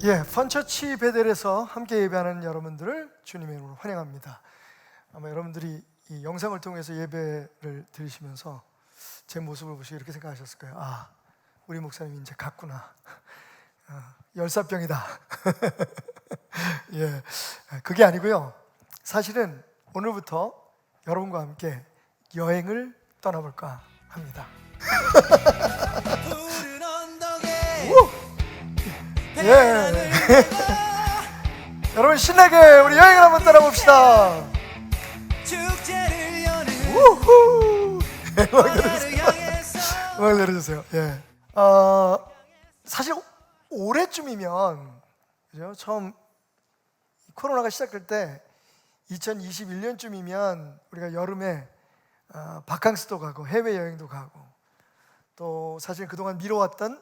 펀처치 베델에서 함께 예배하는 여러분들을 주님의 이름으로 환영합니다. 아마 여러분들이 이 영상을 통해서 예배를 들으시면서 제 모습을 보시고 이렇게 생각하셨을 거예요. 아, 우리 목사님이 이제 갔구나. 열사병이다. 그게 아니고요. 사실은 오늘부터 여러분과 함께 여행을 떠나볼까 합니다. 여러분 신나게 우리 여행을 한번 떠나봅시다. 우후. 음악 내려주세요. 사실 올해쯤이면 그죠? 처음 코로나가 시작될 때 2021년쯤이면 우리가 여름에 바캉스도 가고 해외여행도 가고 또 사실 그동안 미뤄왔던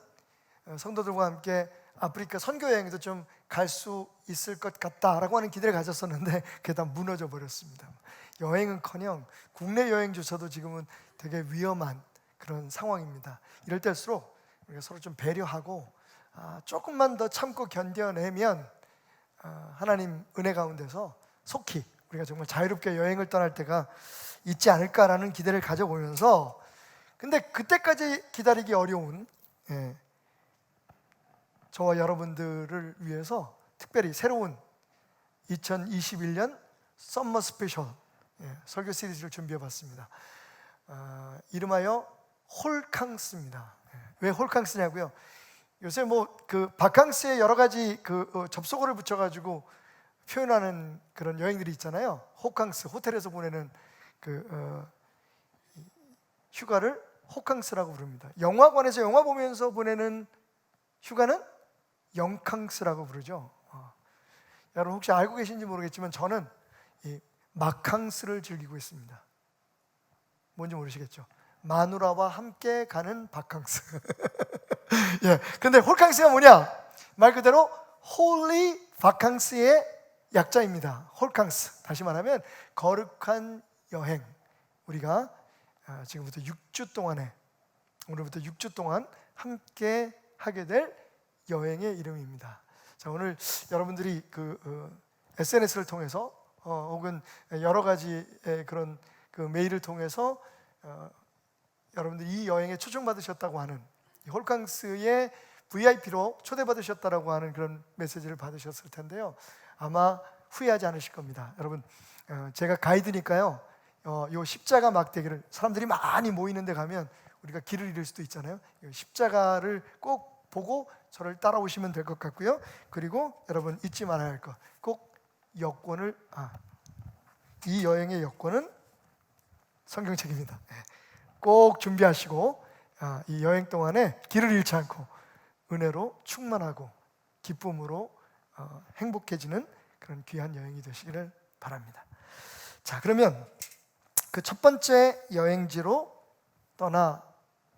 성도들과 함께 아프리카 선교여행도 좀 갈 수 있을 것 같다라고 하는 기대를 가졌었는데 그게 다 무너져 버렸습니다. 여행은커녕 국내 여행조차도 지금은 되게 위험한 그런 상황입니다. 이럴 때일수록 우리가 서로 좀 배려하고 조금만 더 참고 견뎌내면 하나님 은혜 가운데서 속히 우리가 정말 자유롭게 여행을 떠날 때가 있지 않을까라는 기대를 가져보면서, 근데 그때까지 기다리기 어려운 저와 여러분들을 위해서 특별히 새로운 2021년 썸머 스페셜 설교 시리즈를 준비해봤습니다. 이름하여 홀캉스입니다. 왜 홀캉스냐고요? 요새 그 바캉스에 여러 가지 접속어를 붙여가지고 표현하는 그런 여행들이 있잖아요. 호캉스, 호텔에서 보내는 휴가를 호캉스라고 부릅니다. 영화관에서 영화 보면서 보내는 휴가는 영캉스라고 부르죠. 여러분 혹시 알고 계신지 모르겠지만 저는 이 마캉스를 즐기고 있습니다. 뭔지 모르시겠죠? 마누라와 함께 가는 바캉스. 근데 홀캉스가 뭐냐? 말 그대로 홀리 바캉스의 약자입니다. 홀캉스. 다시 말하면 거룩한 여행. 우리가 지금부터 6주 동안에, 오늘부터 6주 동안 함께 하게 될 여행의 이름입니다. 자, 오늘 여러분들이 SNS를 통해서 혹은 여러 가지 그런 메일을 통해서 여러분들이 이 여행에 초청받으셨다고 하는, 홀캉스의 VIP로 초대받으셨다고 하는 그런 메시지를 받으셨을 텐데요. 아마 후회하지 않으실 겁니다. 여러분, 제가 가이드니까요. 요 십자가 막대기를, 사람들이 많이 모이는 데 가면 우리가 길을 잃을 수도 있잖아요. 십자가를 꼭 보고 저를 따라오시면 될 것 같고요. 그리고 여러분 잊지 말아야 할 것, 꼭 여권을, 이 여행의 여권은 성경책입니다. 꼭 준비하시고 이 여행 동안에 길을 잃지 않고 은혜로 충만하고 기쁨으로 행복해지는 그런 귀한 여행이 되시기를 바랍니다. 자, 그러면 그 첫 번째 여행지로 떠나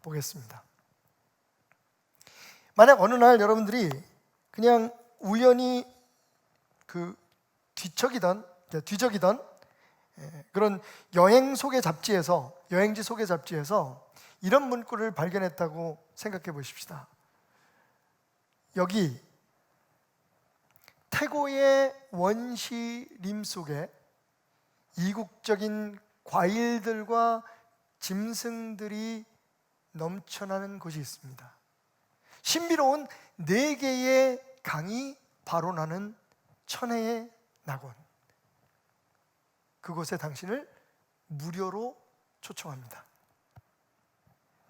보겠습니다. 만약 어느 날 여러분들이 그냥 우연히 뒤적이던 그런 여행지 소개 잡지에서 이런 문구를 발견했다고 생각해 보십시다. 여기 태고의 원시림 속에 이국적인 과일들과 짐승들이 넘쳐나는 곳이 있습니다. 신비로운 4개의 강이 바로 나는 천혜의 낙원, 그곳에 당신을 무료로 초청합니다.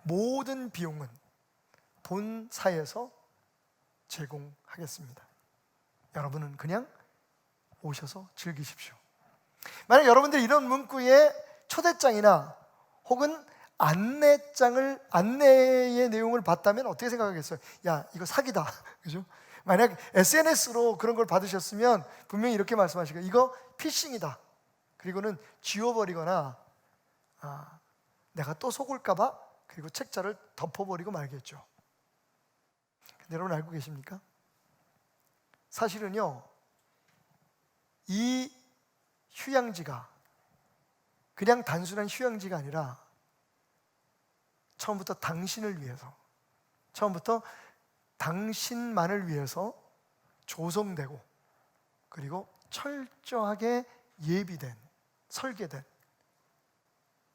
모든 비용은 본사에서 제공하겠습니다. 여러분은 그냥 오셔서 즐기십시오. 만약 여러분들이 이런 문구에 초대장이나 혹은 안내의 내용을 봤다면 어떻게 생각하겠어요? 야, 이거 사기다. 그죠? 만약 SNS로 그런 걸 받으셨으면 분명히 이렇게 말씀하실 거예요. 이거 피싱이다. 그리고는 지워버리거나 내가 또 속을까봐 그리고 책자를 덮어버리고 말겠죠. 근데 여러분 알고 계십니까? 사실은요, 이 휴양지가 그냥 단순한 휴양지가 아니라 처음부터 당신을 위해서, 처음부터 당신만을 위해서 조성되고 그리고 철저하게 예비된, 설계된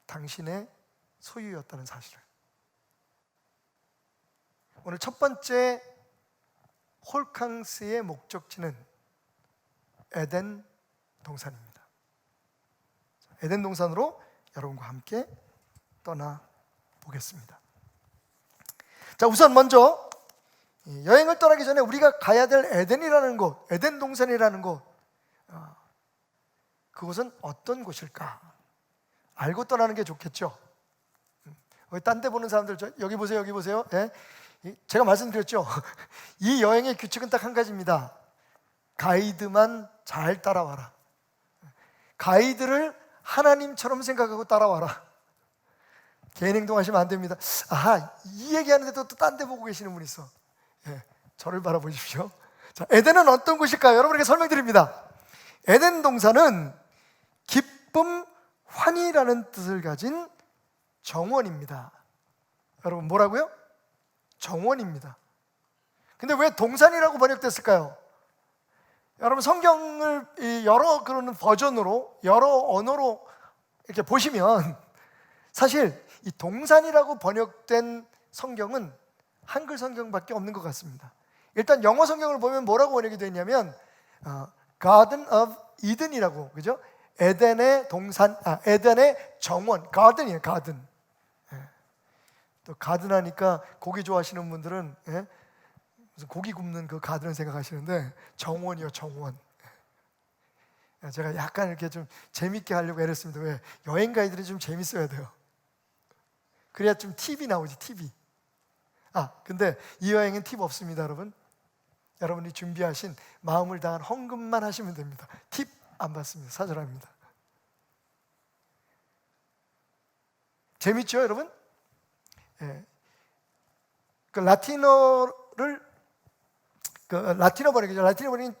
당신의 소유였다는 사실을. 오늘 첫 번째 홀캉스의 목적지는 에덴 동산입니다. 에덴 동산으로 여러분과 함께 떠나보겠습니다. 자, 우선 먼저 여행을 떠나기 전에 우리가 가야 될 에덴이라는 곳, 에덴 동산이라는 곳, 그곳은 어떤 곳일까? 알고 떠나는 게 좋겠죠. 딴 데 보는 사람들, 여기 보세요, 여기 보세요. 예? 제가 말씀드렸죠. 이 여행의 규칙은 딱 한 가지입니다. 가이드만 잘 따라와라. 가이드를 하나님처럼 생각하고 따라와라. 개인 행동하시면 안 됩니다. 아하, 이 얘기하는데도 또 딴 데 보고 계시는 분 있어. 예, 저를 바라보십시오. 자, 에덴은 어떤 곳일까요? 여러분에게 설명드립니다. 에덴 동산은 기쁨, 환희라는 뜻을 가진 정원입니다. 여러분, 뭐라고요? 정원입니다. 근데 왜 동산이라고 번역됐을까요? 여러분, 성경을 여러 그런 버전으로, 여러 언어로 이렇게 보시면 사실 이 동산이라고 번역된 성경은 한글 성경밖에 없는 것 같습니다. 일단 영어 성경을 보면 뭐라고 번역이 되냐면 Garden of Eden이라고, 그죠? 에덴의 동산, 에덴의 정원, 가든이에요, 가든. 예. 또 가든 하니까 고기 좋아하시는 분들은, 예? 무슨 고기 굽는 그 가든을 생각하시는데 정원이요, 정원. 예. 제가 약간 이렇게 좀 재밌게 하려고 애랬습니다. 왜? 여행 가이드는 좀 재밌어야 돼요. 그래야 좀 팁이 나오지, 팁이. 근데 이 여행엔 팁 없습니다, 여러분. 여러분이 준비하신 마음을 다한 헌금만 하시면 됩니다. 팁 안 받습니다. 사절합니다. 재밌죠, 여러분? 예. 그 라틴어를 라틴어 번역이죠. 라틴어 번역이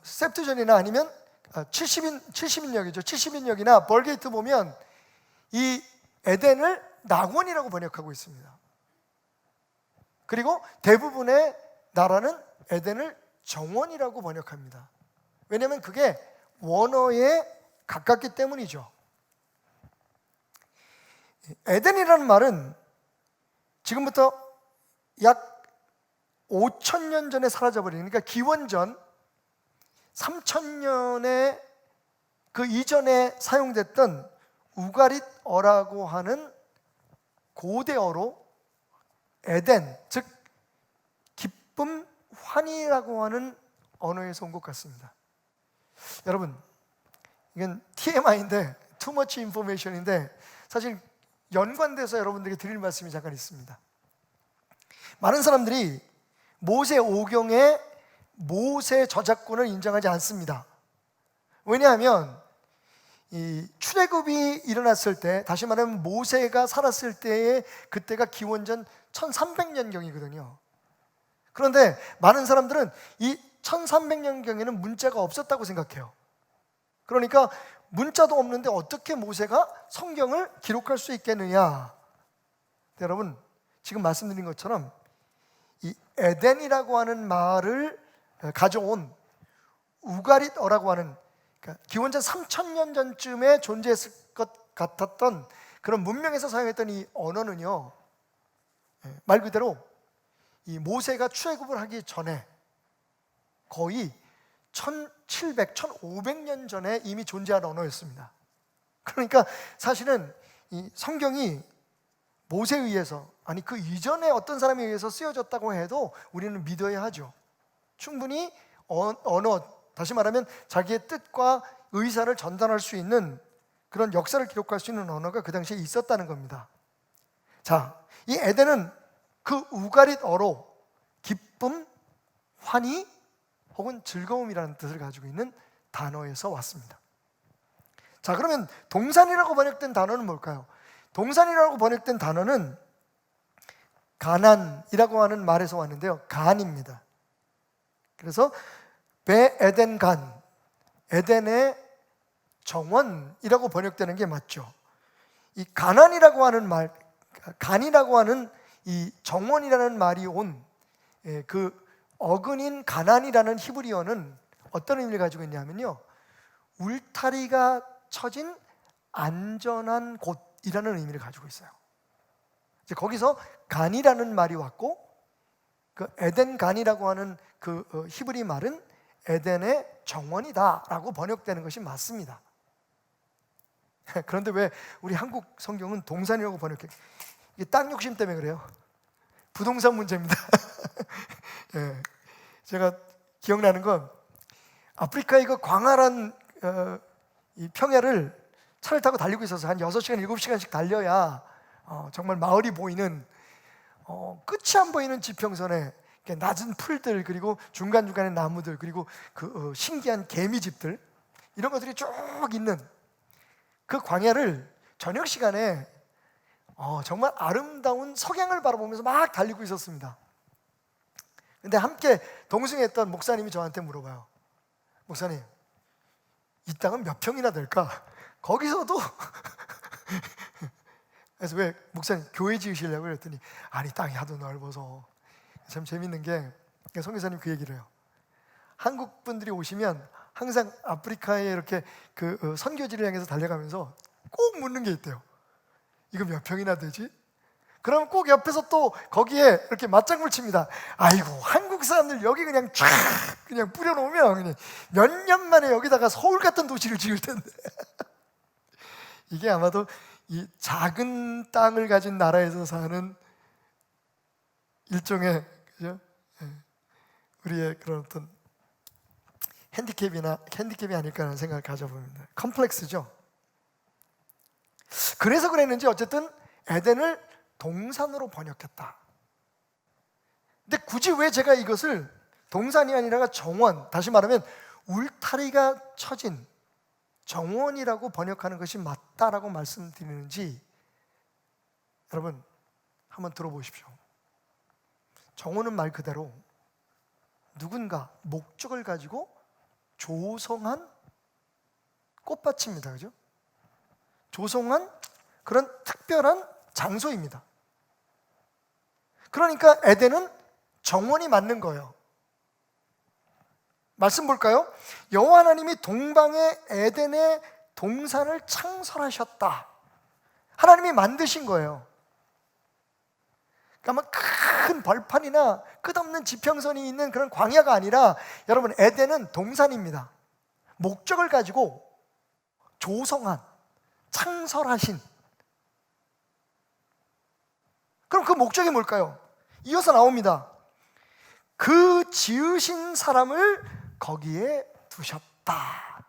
셉트전이나 아니면 70인역이죠. 70인역이나 벌게이트 보면 이 에덴을 낙원이라고 번역하고 있습니다. 그리고 대부분의 나라는 에덴을 정원이라고 번역합니다. 왜냐하면 그게 원어에 가깝기 때문이죠. 에덴이라는 말은 지금부터 약 5,000년 전에 사라져버린, 그러니까 기원전 3,000년의 그 이전에 사용됐던 우가릿어라고 하는 고대어로 에덴, 즉 기쁨, 환희라고 하는 언어에서 온 것 같습니다. 여러분, 이건 TMI인데, too much information인데 사실 연관돼서 여러분들에게 드릴 말씀이 잠깐 있습니다. 많은 사람들이 모세 오경의 모세 저작권을 인정하지 않습니다. 왜냐하면 이 출애굽이 일어났을 때, 다시 말하면 모세가 살았을 때의 그때가 기원전 1300년경이거든요. 그런데 많은 사람들은 이 1300년경에는 문자가 없었다고 생각해요. 그러니까 문자도 없는데 어떻게 모세가 성경을 기록할 수 있겠느냐? 여러분, 지금 말씀드린 것처럼 이 에덴이라고 하는 말을 가져온 우가릿어라고 하는, 그러니까 기원전 3000년 전쯤에 존재했을 것 같았던 그런 문명에서 사용했던 이 언어는요, 말 그대로 이 모세가 출애굽을 하기 전에 거의 1700, 1500년 전에 이미 존재한 언어였습니다. 그러니까 사실은 이 성경이 모세에 의해서, 아니 그 이전에 어떤 사람에 의해서 쓰여졌다고 해도 우리는 믿어야 하죠. 충분히 언어, 다시 말하면 자기의 뜻과 의사를 전달할 수 있는 그런 역사를 기록할 수 있는 언어가 그 당시에 있었다는 겁니다. 자, 이 에덴은 그 우가릿어로 기쁨, 환희 혹은 즐거움이라는 뜻을 가지고 있는 단어에서 왔습니다. 자, 그러면 동산이라고 번역된 단어는 뭘까요? 동산이라고 번역된 단어는 가난이라고 하는 말에서 왔는데요, 간입니다. 그래서 베에덴 간, 에덴의 정원이라고 번역되는 게 맞죠. 이 가난이라고 하는 말, 간이라고 하는 이 정원이라는 말이 온 그 어근인 가난이라는 히브리어는 어떤 의미를 가지고 있냐면요, 울타리가 쳐진 안전한 곳이라는 의미를 가지고 있어요. 이제 거기서 간이라는 말이 왔고, 그 에덴 간이라고 하는 그 히브리 말은 에덴의 정원이다라고 번역되는 것이 맞습니다. 그런데 왜 우리 한국 성경은 동산이라고 번역해? 이게 땅 욕심 때문에 그래요. 부동산 문제입니다. 예, 제가 기억나는 건 아프리카의 그 광활한 이 평야를 차를 타고 달리고 있어서 한 6시간, 7시간씩 달려야 정말 마을이 보이는, 끝이 안 보이는 지평선에 낮은 풀들, 그리고 중간중간에 나무들, 그리고 그 신기한 개미집들, 이런 것들이 쭉 있는 그 광야를 저녁 시간에 정말 아름다운 석양을 바라보면서 막 달리고 있었습니다. 근데 함께 동승했던 목사님이 저한테 물어봐요. 목사님, 이 땅은 몇 평이나 될까? 거기서도 그래서 왜 목사님 교회 지으시려고 그랬더니, 아니 땅이 하도 넓어서. 참 재밌는 게 선교사님 그 얘기를 해요. 한국 분들이 오시면 항상 아프리카에 이렇게 그 선교지를 향해서 달려가면서 꼭 묻는 게 있대요. 이거 몇 평이나 되지? 그럼 꼭 옆에서 또 거기에 이렇게 맞장구를 칩니다. 아이고, 한국 사람들 여기 그냥 쫙 그냥 뿌려놓으면 그냥 몇 년 만에 여기다가 서울 같은 도시를 지을 텐데. 이게 아마도 이 작은 땅을 가진 나라에서 사는 일종의, 그죠? 우리의 그런 어떤 핸디캡이 아닐까 하는 생각을 가져봅니다. 컴플렉스죠. 그래서 그랬는지 어쨌든 에덴을 동산으로 번역했다. 근데 굳이 왜 제가 이것을 동산이 아니라 정원, 다시 말하면 울타리가 쳐진 정원이라고 번역하는 것이 맞다라고 말씀드리는지 여러분 한번 들어보십시오. 정원은 말 그대로 누군가 목적을 가지고 조성한 꽃밭입니다. 그죠? 조성한 그런 특별한 장소입니다. 그러니까 에덴은 정원이 맞는 거예요. 말씀 볼까요? 여호와 하나님이 동방의 에덴의 동산을 창설하셨다. 하나님이 만드신 거예요. 그러니까 큰 벌판이나 끝없는 지평선이 있는 그런 광야가 아니라, 여러분 에덴은 동산입니다. 목적을 가지고 조성한, 창설하신. 그럼 그 목적이 뭘까요? 이어서 나옵니다. 그 지으신 사람을 거기에 두셨다.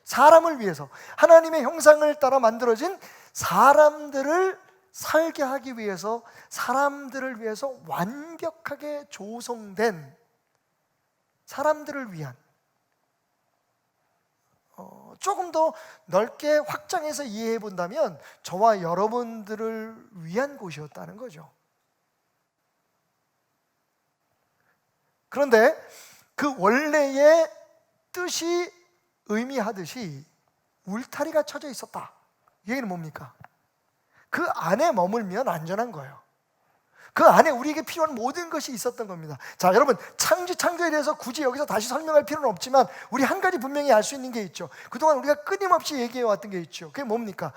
사람을 위해서, 하나님의 형상을 따라 만들어진 사람들을 살게 하기 위해서, 사람들을 위해서 완벽하게 조성된, 사람들을 위한, 조금 더 넓게 확장해서 이해해 본다면 저와 여러분들을 위한 곳이었다는 거죠. 그런데 그 원래의 뜻이 의미하듯이 울타리가 쳐져 있었다. 이 얘기는 뭡니까? 그 안에 머물면 안전한 거예요. 그 안에 우리에게 필요한 모든 것이 있었던 겁니다. 자, 여러분, 창조에 대해서 굳이 여기서 다시 설명할 필요는 없지만 우리 한 가지 분명히 알 수 있는 게 있죠. 그동안 우리가 끊임없이 얘기해 왔던 게 있죠. 그게 뭡니까?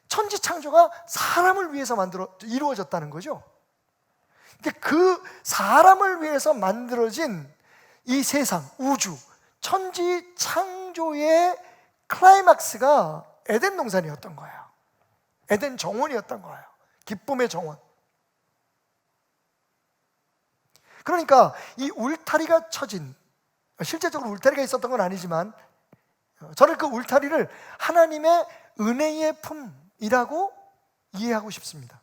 천지창조가 사람을 위해서 이루어졌다는 거죠. 그 사람을 위해서 만들어진 이 세상, 우주, 천지창조의 클라이막스가 에덴 동산이었던 거예요. 에덴 정원이었던 거예요. 기쁨의 정원. 그러니까 이 울타리가 쳐진, 실제적으로 울타리가 있었던 건 아니지만 저는 그 울타리를 하나님의 은혜의 품이라고 이해하고 싶습니다.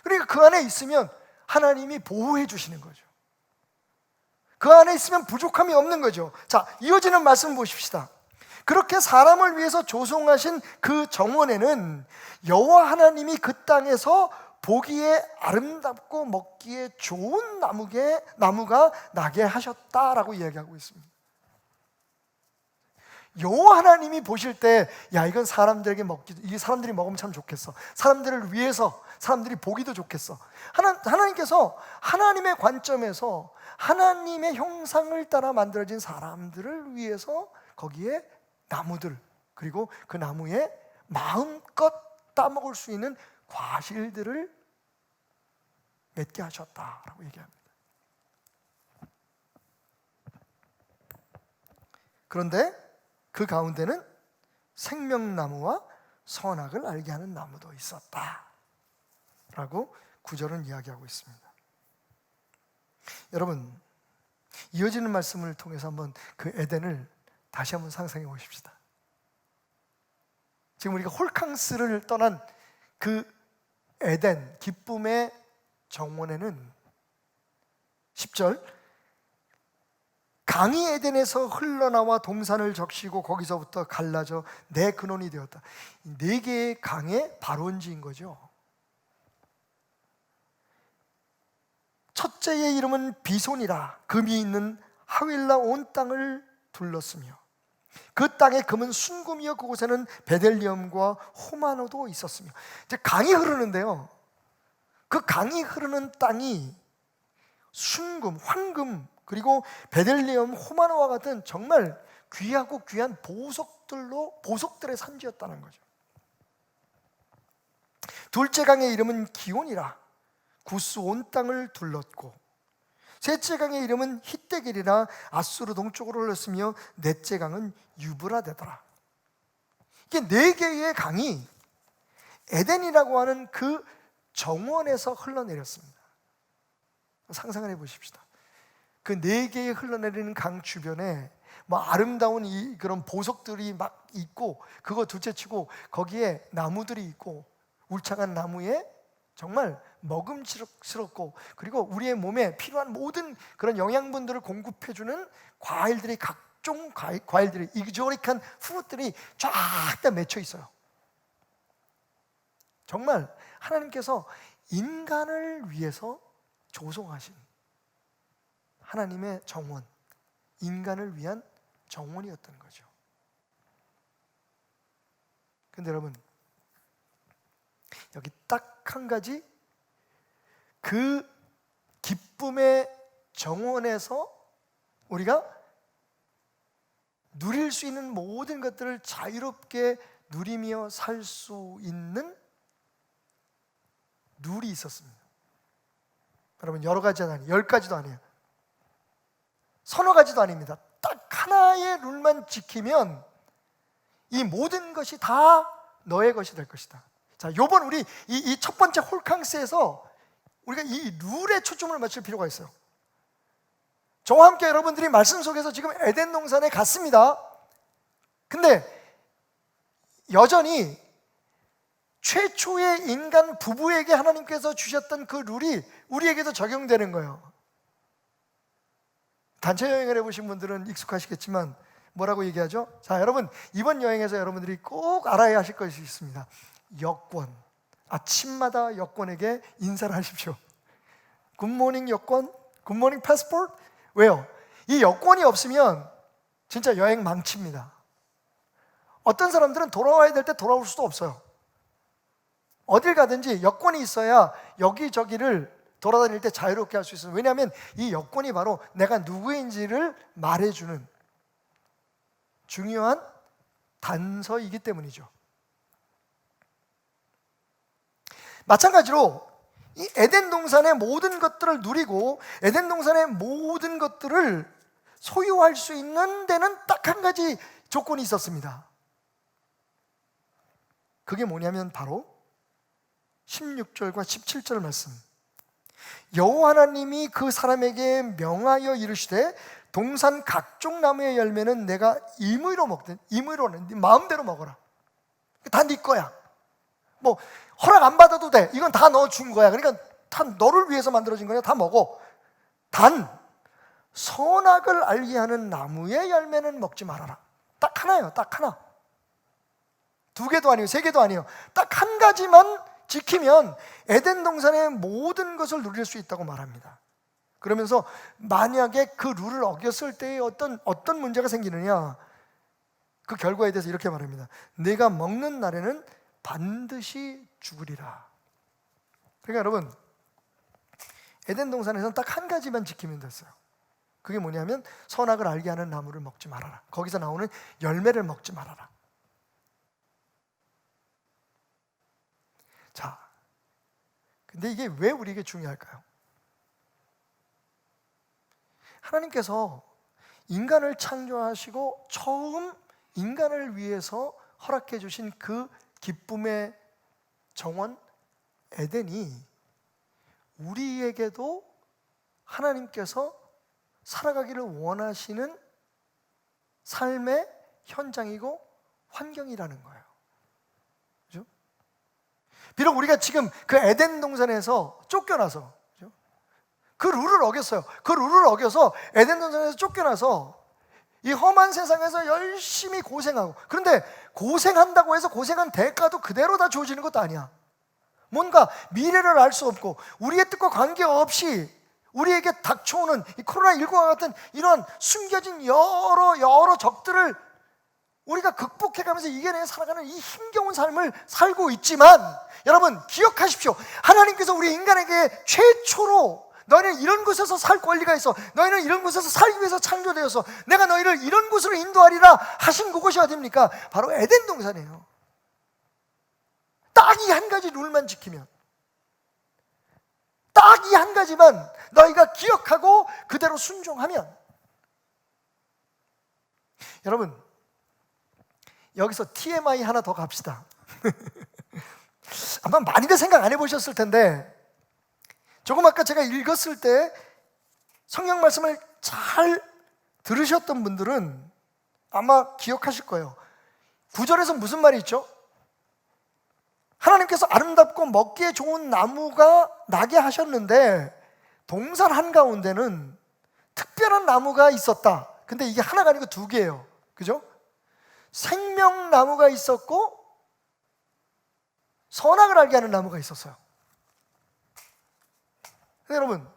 그러니까 그 안에 있으면 하나님이 보호해 주시는 거죠. 그 안에 있으면 부족함이 없는 거죠. 자, 이어지는 말씀을 보십시다. 그렇게 사람을 위해서 조성하신 그 정원에는 여호와 하나님이 그 땅에서 보기에 아름답고 먹기에 좋은 나무가 나게 하셨다라고 이야기하고 있습니다. 여호와 하나님이 보실 때, 야, 이건 사람들에게 이게 사람들이 먹으면 참 좋겠어, 사람들을 위해서, 사람들이 보기도 좋겠어. 하나님께서 하나님의 관점에서 하나님의 형상을 따라 만들어진 사람들을 위해서 거기에 나무들, 그리고 그 나무에 마음껏 따먹을 수 있는 과실들을 맺게 하셨다라고 얘기합니다. 그런데 그 가운데는 생명나무와 선악을 알게 하는 나무도 있었다 라고 9절은 이야기하고 있습니다. 여러분, 이어지는 말씀을 통해서 한번 그 에덴을 다시 한번 상상해 보십시다. 지금 우리가 홀캉스를 떠난 그 에덴, 기쁨의 정원에는 10절, 강이 에덴에서 흘러나와 동산을 적시고 거기서부터 갈라져 내 근원이 되었다. 네 개의 강의 발원지인 거죠. 첫째의 이름은 비손이라 금이 있는 하윌라 온 땅을 둘렀으며 그 땅의 금은 순금이요 그곳에는 베델리엄과 호마노도 있었으며. 이제 강이 흐르는데요, 그 강이 흐르는 땅이 순금, 황금, 그리고 베델리엄, 호마노와 같은 정말 귀하고 귀한 보석들의 산지였다는 거죠. 둘째 강의 이름은 기온이라 구스 온 땅을 둘렀고, 셋째 강의 이름은 히데길이라 아수르 동쪽으로 흘렀으며 넷째 강은 유브라데더라. 이게 네 개의 강이 에덴이라고 하는 그 정원에서 흘러내렸습니다. 상상을 해보십시다. 그 네 개의 흘러내리는 강 주변에 뭐 아름다운 그런 보석들이 막 있고, 그거 둘째치고 거기에 나무들이 있고, 울창한 나무에 정말 먹음직스럽고, 그리고 우리의 몸에 필요한 모든 그런 영양분들을 공급해주는 과일들이, 각종 과일들이, 익조릭한 fruit들이 쫙 다 맺혀 있어요. 정말 하나님께서 인간을 위해서 조성하신 하나님의 정원, 인간을 위한 정원이었던 거죠. 근데 여러분, 여기 딱 한 가지, 그 기쁨의 정원에서 우리가 누릴 수 있는 모든 것들을 자유롭게 누리며 살 수 있는 룰이 있었습니다. 여러분, 여러 가지가 아니에요. 10가지도 아니에요. 서너 가지도 아닙니다. 딱 하나의 룰만 지키면 이 모든 것이 다 너의 것이 될 것이다. 자, 요번 우리 이 첫 번째 홀캉스에서 우리가 이 룰에 초점을 맞출 필요가 있어요. 저와 함께 여러분들이 말씀 속에서 지금 에덴 동산에 갔습니다. 근데 여전히 최초의 인간 부부에게 하나님께서 주셨던 그 룰이 우리에게도 적용되는 거예요. 단체 여행을 해보신 분들은 익숙하시겠지만 뭐라고 얘기하죠? 자, 여러분, 이번 여행에서 여러분들이 꼭 알아야 하실 것이 있습니다. 여권. 아침마다 여권에게 인사를 하십시오. 굿모닝 여권, 굿모닝 패스포트. 왜요? 이 여권이 없으면 진짜 여행 망칩니다. 어떤 사람들은 돌아와야 될 때 돌아올 수도 없어요. 어딜 가든지 여권이 있어야 여기저기를 돌아다닐 때 자유롭게 할 수 있어요. 왜냐하면 이 여권이 바로 내가 누구인지를 말해주는 중요한 단서이기 때문이죠. 마찬가지로 이 에덴 동산의 모든 것들을 누리고 에덴 동산의 모든 것들을 소유할 수 있는 데는 딱 한 가지 조건이 있었습니다. 그게 뭐냐면 바로 16절과 17절 말씀. 여호와 하나님이 그 사람에게 명하여 이르시되 동산 각종 나무의 열매는 내가 임의로 먹든, 임의로는 네 마음대로 먹어라. 다 네 거야. 뭐 허락 안 받아도 돼. 이건 다 너 준 거야. 그러니까 다 너를 위해서 만들어진 거야. 다 먹어. 단 선악을 알게 하는 나무의 열매는 먹지 말아라. 딱 하나예요. 딱 하나. 2개도 아니에요. 3개도 아니에요. 딱 한 가지만 지키면 에덴 동산의 모든 것을 누릴 수 있다고 말합니다. 그러면서 만약에 그 룰을 어겼을 때에 어떤 문제가 생기느냐, 그 결과에 대해서 이렇게 말합니다. 내가 먹는 날에는 반드시 죽으리라. 그러니까 여러분, 에덴 동산에서는 딱 한 가지만 지키면 됐어요. 그게 뭐냐면 선악을 알게 하는 나무를 먹지 말아라. 거기서 나오는 열매를 먹지 말아라. 자, 근데 이게 왜 우리에게 중요할까요? 하나님께서 인간을 창조하시고 처음 인간을 위해서 허락해 주신 그 기쁨의 정원 에덴이 우리에게도 하나님께서 살아가기를 원하시는 삶의 현장이고 환경이라는 거예요. 그죠? 비록 우리가 지금 그 에덴 동산에서 쫓겨나서, 그죠? 그 룰을 어겼어요. 그 룰을 어겨서 에덴 동산에서 쫓겨나서 이 험한 세상에서 열심히 고생하고, 그런데 고생한다고 해서 고생한 대가도 그대로 다 주어지는 것도 아니야. 뭔가 미래를 알 수 없고 우리의 뜻과 관계없이 우리에게 닥쳐오는 이 코로나19와 같은 이런 숨겨진 여러 적들을 우리가 극복해가면서 이겨내 살아가는 이 힘겨운 삶을 살고 있지만, 여러분 기억하십시오. 하나님께서 우리 인간에게 최초로 너희는 이런 곳에서 살 권리가 있어, 너희는 이런 곳에서 살기 위해서 창조되어서 내가 너희를 이런 곳으로 인도하리라 하신 그곳이 어디입니까? 바로 에덴 동산이에요. 딱 이 한 가지 룰만 지키면, 딱 이 한 가지만 너희가 기억하고 그대로 순종하면, 여러분 여기서 TMI 하나 더 갑시다. 아마 많이들 생각 안 해보셨을 텐데, 조금 아까 제가 읽었을 때 성경 말씀을 잘 들으셨던 분들은 아마 기억하실 거예요. 9절에서 무슨 말이 있죠? 하나님께서 아름답고 먹기에 좋은 나무가 나게 하셨는데 동산 한가운데는 특별한 나무가 있었다. 근데 이게 하나가 아니고 두 개예요. 그죠? 생명나무가 있었고 선악을 알게 하는 나무가 있었어요. 근데 여러분,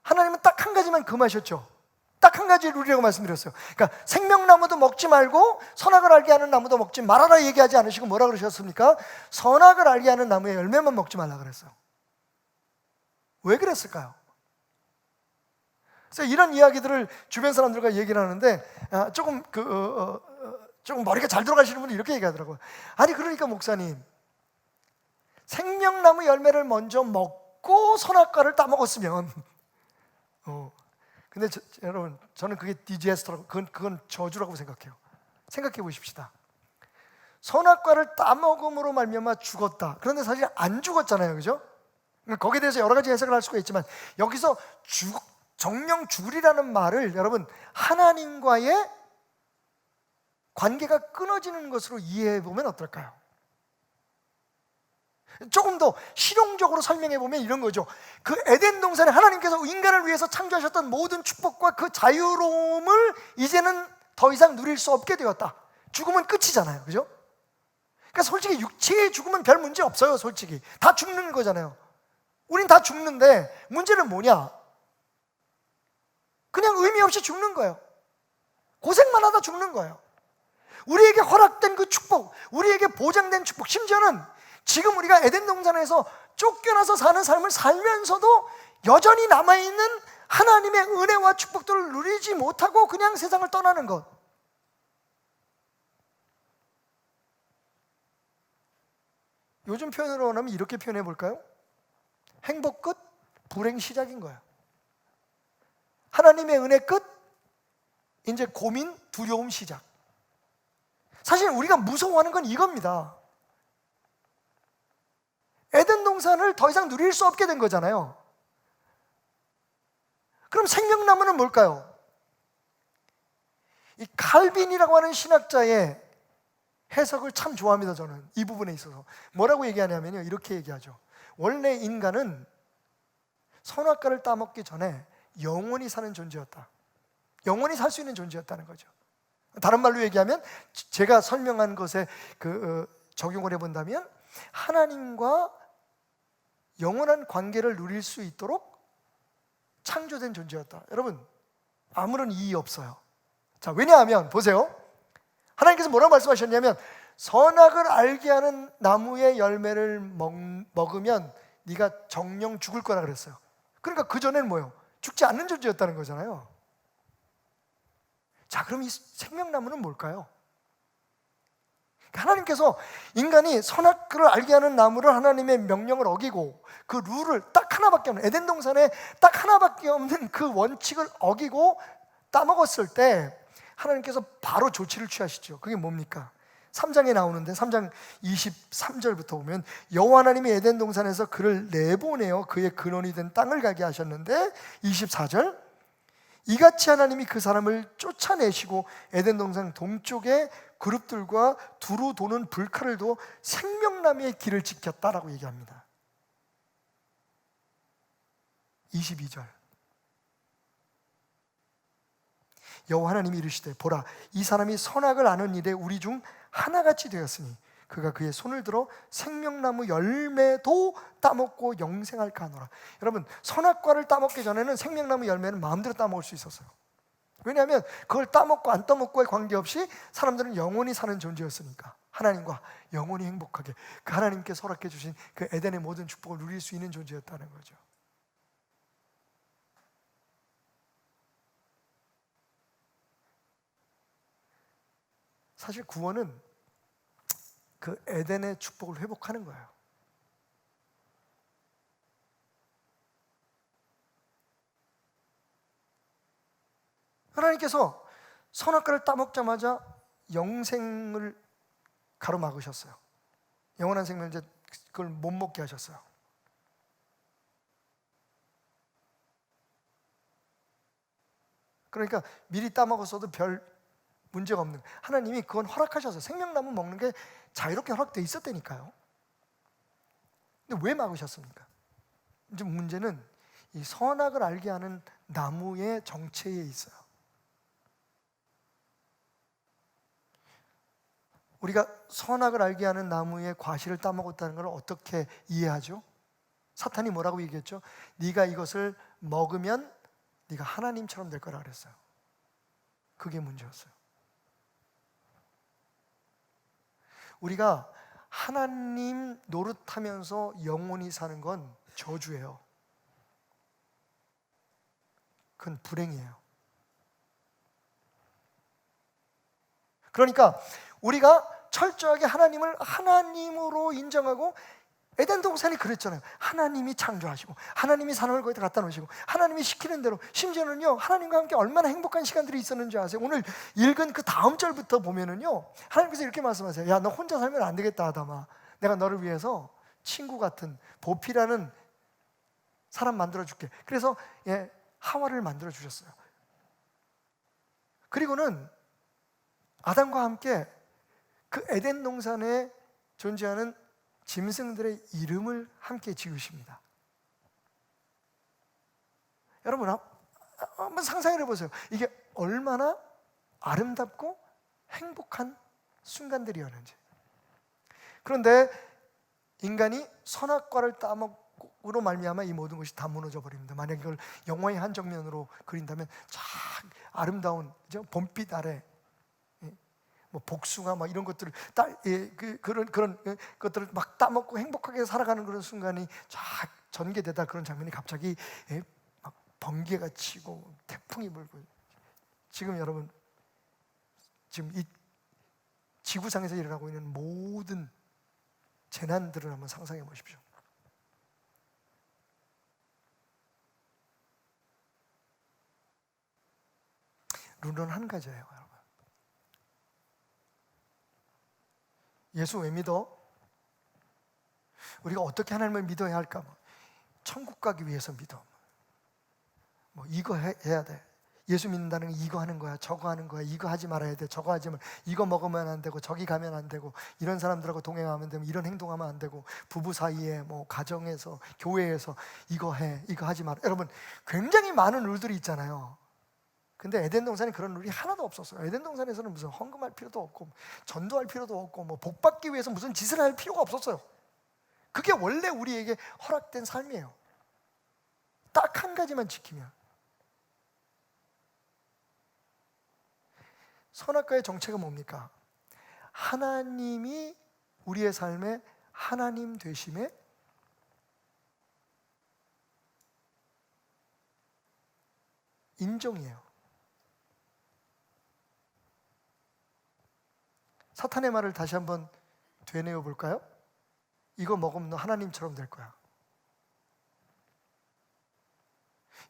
하나님은 딱 한 가지만 금하셨죠. 딱 한 가지 룰이라고 말씀드렸어요. 그러니까 생명나무도 먹지 말고 선악을 알게 하는 나무도 먹지 말아라 얘기하지 않으시고 뭐라 그러셨습니까? 선악을 알게 하는 나무의 열매만 먹지 말라 그랬어요. 왜 그랬을까요? 그래서 이런 이야기들을 주변 사람들과 얘기를 하는데 조금 머리가 잘 들어가시는 분이 이렇게 얘기하더라고요. 아니 그러니까 목사님, 생명나무 열매를 먼저 먹고 선악과를 따먹었으면 근데 여러분, 저는 그게 디제스터라고, 그건 저주라고 생각해요. 생각해 보십시다. 선악과를 따먹음으로 말미암아 죽었다. 그런데 사실 안 죽었잖아요, 그죠? 거기에 대해서 여러 가지 해석을 할 수가 있지만, 여기서 정령 죽으리라는 말을 여러분 하나님과의 관계가 끊어지는 것으로 이해해 보면 어떨까요? 조금 더 실용적으로 설명해 보면 이런 거죠. 그 에덴 동산에 하나님께서 인간을 위해서 창조하셨던 모든 축복과 그 자유로움을 이제는 더 이상 누릴 수 없게 되었다. 죽으면 끝이잖아요, 그죠? 그러니까 솔직히 육체의 죽음은 별 문제 없어요. 솔직히 다 죽는 거잖아요. 우린 다 죽는데 문제는 뭐냐? 그냥 의미 없이 죽는 거예요. 고생만 하다 죽는 거예요. 우리에게 허락된 그 축복, 우리에게 보장된 축복, 심지어는 지금 우리가 에덴 동산에서 쫓겨나서 사는 삶을 살면서도 여전히 남아있는 하나님의 은혜와 축복들을 누리지 못하고 그냥 세상을 떠나는 것. 요즘 표현으로 하면 이렇게 표현해 볼까요? 행복 끝, 불행 시작인 거예요. 하나님의 은혜 끝, 이제 고민, 두려움 시작. 사실 우리가 무서워하는 건 이겁니다. 에덴 동산을 더 이상 누릴 수 없게 된 거잖아요. 그럼 생명나무는 뭘까요? 이 칼빈이라고 하는 신학자의 해석을 참 좋아합니다. 저는 이 부분에 있어서 뭐라고 얘기하냐면요, 이렇게 얘기하죠. 원래 인간은 선악과를 따먹기 전에 영원히 사는 존재였다. 영원히 살 수 있는 존재였다는 거죠. 다른 말로 얘기하면, 제가 설명한 것에 적용을 해본다면 하나님과 영원한 관계를 누릴 수 있도록 창조된 존재였다. 여러분, 아무런 이의 없어요. 자, 왜냐하면 보세요. 하나님께서 뭐라고 말씀하셨냐면, 선악을 알게 하는 나무의 열매를 먹으면 네가 정령 죽을 거라 그랬어요. 그러니까 그 전에는 뭐예요? 죽지 않는 존재였다는 거잖아요. 자, 그럼 이 생명나무는 뭘까요? 하나님께서 인간이 선악을 알게 하는 나무를, 하나님의 명령을 어기고 그 룰을 딱 하나밖에 없는, 에덴 동산에 딱 하나밖에 없는 그 원칙을 어기고 따먹었을 때 하나님께서 바로 조치를 취하시죠. 그게 뭡니까? 3장에 나오는데 3장 23절부터 보면 여호와 하나님이 에덴 동산에서 그를 내보내어 그의 근원이 된 땅을 가게 하셨는데 24절 이같이 하나님이 그 사람을 쫓아내시고 에덴 동산 동쪽에 그룹들과 두루 도는 불칼을 두어 생명나무의 길을 지켰다라고 얘기합니다. 22절 여호와 하나님이 이르시되 보라 이 사람이 선악을 아는 일에 우리 중 하나같이 되었으니 그가 그의 손을 들어 생명나무 열매도 따먹고 영생할까 하노라. 여러분, 선악과를 따먹기 전에는 생명나무 열매는 마음대로 따먹을 수 있었어요. 왜냐하면 그걸 따먹고 안 따먹고에 관계없이 사람들은 영원히 사는 존재였으니까, 하나님과 영원히 행복하게 그 하나님께 허락해 주신 그 에덴의 모든 축복을 누릴 수 있는 존재였다는 거죠. 사실 구원은 그 에덴의 축복을 회복하는 거예요. 하나님께서 선악과를 따먹자마자 영생을 가로막으셨어요. 영원한 생명, 이제 그걸 못 먹게 하셨어요. 그러니까 미리 따먹었어도 별 문제가 없는, 하나님이 그건 허락하셔서 생명나무 먹는 게 자유롭게 허락되어 있었다니까요. 근데 왜 막으셨습니까? 이제 문제는 이 선악을 알게 하는 나무의 정체에 있어요. 우리가 선악을 알게 하는 나무의 과실을 따먹었다는 걸 어떻게 이해하죠? 사탄이 뭐라고 얘기했죠? 네가 이것을 먹으면 네가 하나님처럼 될 거라 그랬어요. 그게 문제였어요. 우리가 하나님 노릇하면서 영원히 사는 건 저주예요. 그건 불행이에요. 그러니까 우리가 철저하게 하나님을 하나님으로 인정하고, 에덴 동산이 그랬잖아요. 하나님이 창조하시고 하나님이 사람을 거기다 갖다 놓으시고 하나님이 시키는 대로, 심지어는요 하나님과 함께 얼마나 행복한 시간들이 있었는지 아세요? 오늘 읽은 그 다음 절부터 보면은요 하나님께서 이렇게 말씀하세요. 야, 너 혼자 살면 안 되겠다 아담아. 내가 너를 위해서 친구 같은 보피라는 사람 만들어 줄게. 그래서 하와를 만들어 주셨어요. 그리고는 아담과 함께 그 에덴 동산에 존재하는 짐승들의 이름을 함께 지으십니다. 여러분, 한번 상상해 보세요. 이게 얼마나 아름답고 행복한 순간들이었는지. 그런데 인간이 선악과를 따먹으로 말미암아 이 모든 것이 다 무너져 버립니다. 만약 이걸 영화의 한 장면으로 그린다면 참 아름다운 봄빛 아래 뭐 복숭아 막 이런 것들을 그런 것들을 막 따먹고 행복하게 살아가는 그런 순간이 쫙 전개되다 그런 장면이 갑자기 막 번개가 치고 태풍이 불고, 지금 여러분 지금 이 지구상에서 일어나고 있는 모든 재난들을 한번 상상해 보십시오. 룰은 한 가지예요, 여러분. 예수 왜 믿어? 우리가 어떻게 하나님을 믿어야 할까? 천국 가기 위해서 믿어. 이거 해야 돼. 예수 믿는다는 게 이거 하는 거야, 저거 하는 거야, 이거 하지 말아야 돼, 저거 하지 말, 이거 먹으면 안 되고, 저기 가면 안 되고, 이런 사람들하고 동행하면 되고, 이런 행동하면 안 되고, 부부 사이에 가정에서, 교회에서 이거 해, 이거 하지 마라. 여러분, 굉장히 많은 룰들이 있잖아요. 근데 에덴 동산에 그런 룰이 하나도 없었어요. 에덴 동산에서는 무슨 헌금할 필요도 없고, 전도할 필요도 없고, 복 받기 위해서 무슨 짓을 할 필요가 없었어요. 그게 원래 우리에게 허락된 삶이에요. 딱 한 가지만 지키면. 선악과의 정체가 뭡니까? 하나님이 우리의 삶에 하나님 되심에 인종이에요. 사탄의 말을 다시 한번 되뇌어 볼까요? 이거 먹으면 너 하나님처럼 될 거야.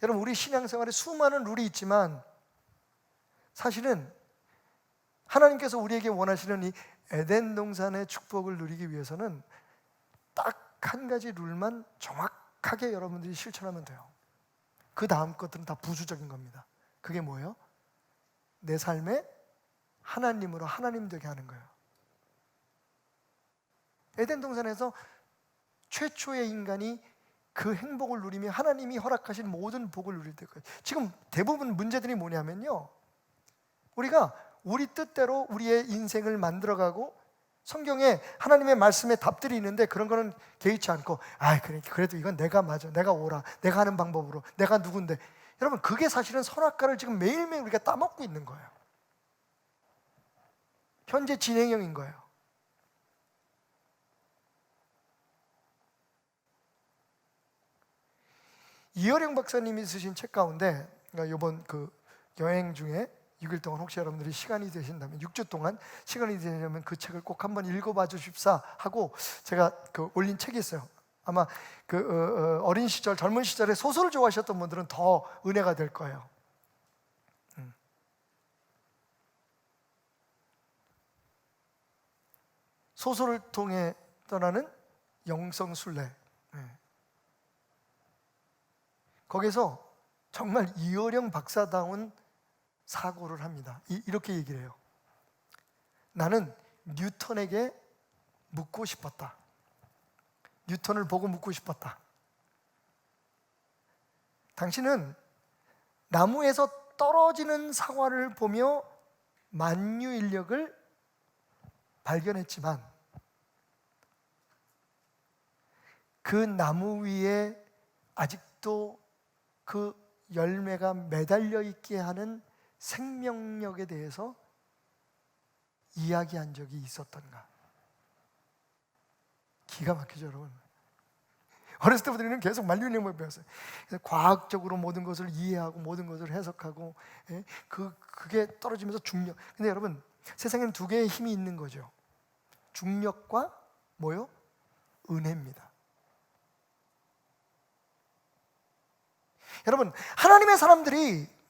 여러분, 우리 신앙생활에 수많은 룰이 있지만 사실은 하나님께서 우리에게 원하시는 이 에덴 동산의 축복을 누리기 위해서는 딱 한 가지 룰만 정확하게 여러분들이 실천하면 돼요. 그 다음 것들은 다 부수적인 겁니다. 그게 뭐예요? 내 삶에 하나님으로 하나님 되게 하는 거예요. 에덴 동산에서 최초의 인간이 그 행복을 누리며 하나님이 허락하신 모든 복을 누릴 때까지. 지금 대부분 문제들이 뭐냐면요, 우리가 우리 뜻대로 우리의 인생을 만들어가고 성경에 하나님의 말씀에 답들이 있는데 그런 거는 개의치 않고 그래도 이건 내가 맞아, 내가 옳아, 내가 하는 방법으로, 내가 누군데. 여러분, 그게 사실은 선악과를 지금 매일매일 우리가 따먹고 있는 거예요. 현재 진행형인 거예요. 이어령 박사님이 쓰신 책 가운데, 이번 그 여행 중에 6일 동안 혹시 여러분들이 시간이 되신다면, 6주 동안 시간이 되려면 그 책을 꼭 한번 읽어봐 주십사 하고 제가 올린 책이 있어요. 아마 어린 시절, 젊은 시절에 소설을 좋아하셨던 분들은 더 은혜가 될 거예요. 소설을 통해 떠나는 영성순례. 거기서 정말 이어령 박사다운 사고를 합니다. 이렇게 얘기를 해요. 나는 뉴턴에게 묻고 싶었다. 뉴턴을 보고 묻고 싶었다. 당신은 나무에서 떨어지는 사과를 보며 만유인력을 발견했지만 그 나무 위에 아직도 그 열매가 매달려 있게 하는 생명력에 대해서 이야기한 적이 있었던가? 기가 막히죠, 여러분. 어렸을 때부터 우리는 계속 만유인력을 배웠어요. 그래서 과학적으로 모든 것을 이해하고 모든 것을 해석하고, 그게 떨어지면서 중력. 근데 여러분, 세상에는 두 개의 힘이 있는 거죠. 중력과 뭐요? 은혜입니다. 여러분, 하나님의 사람들이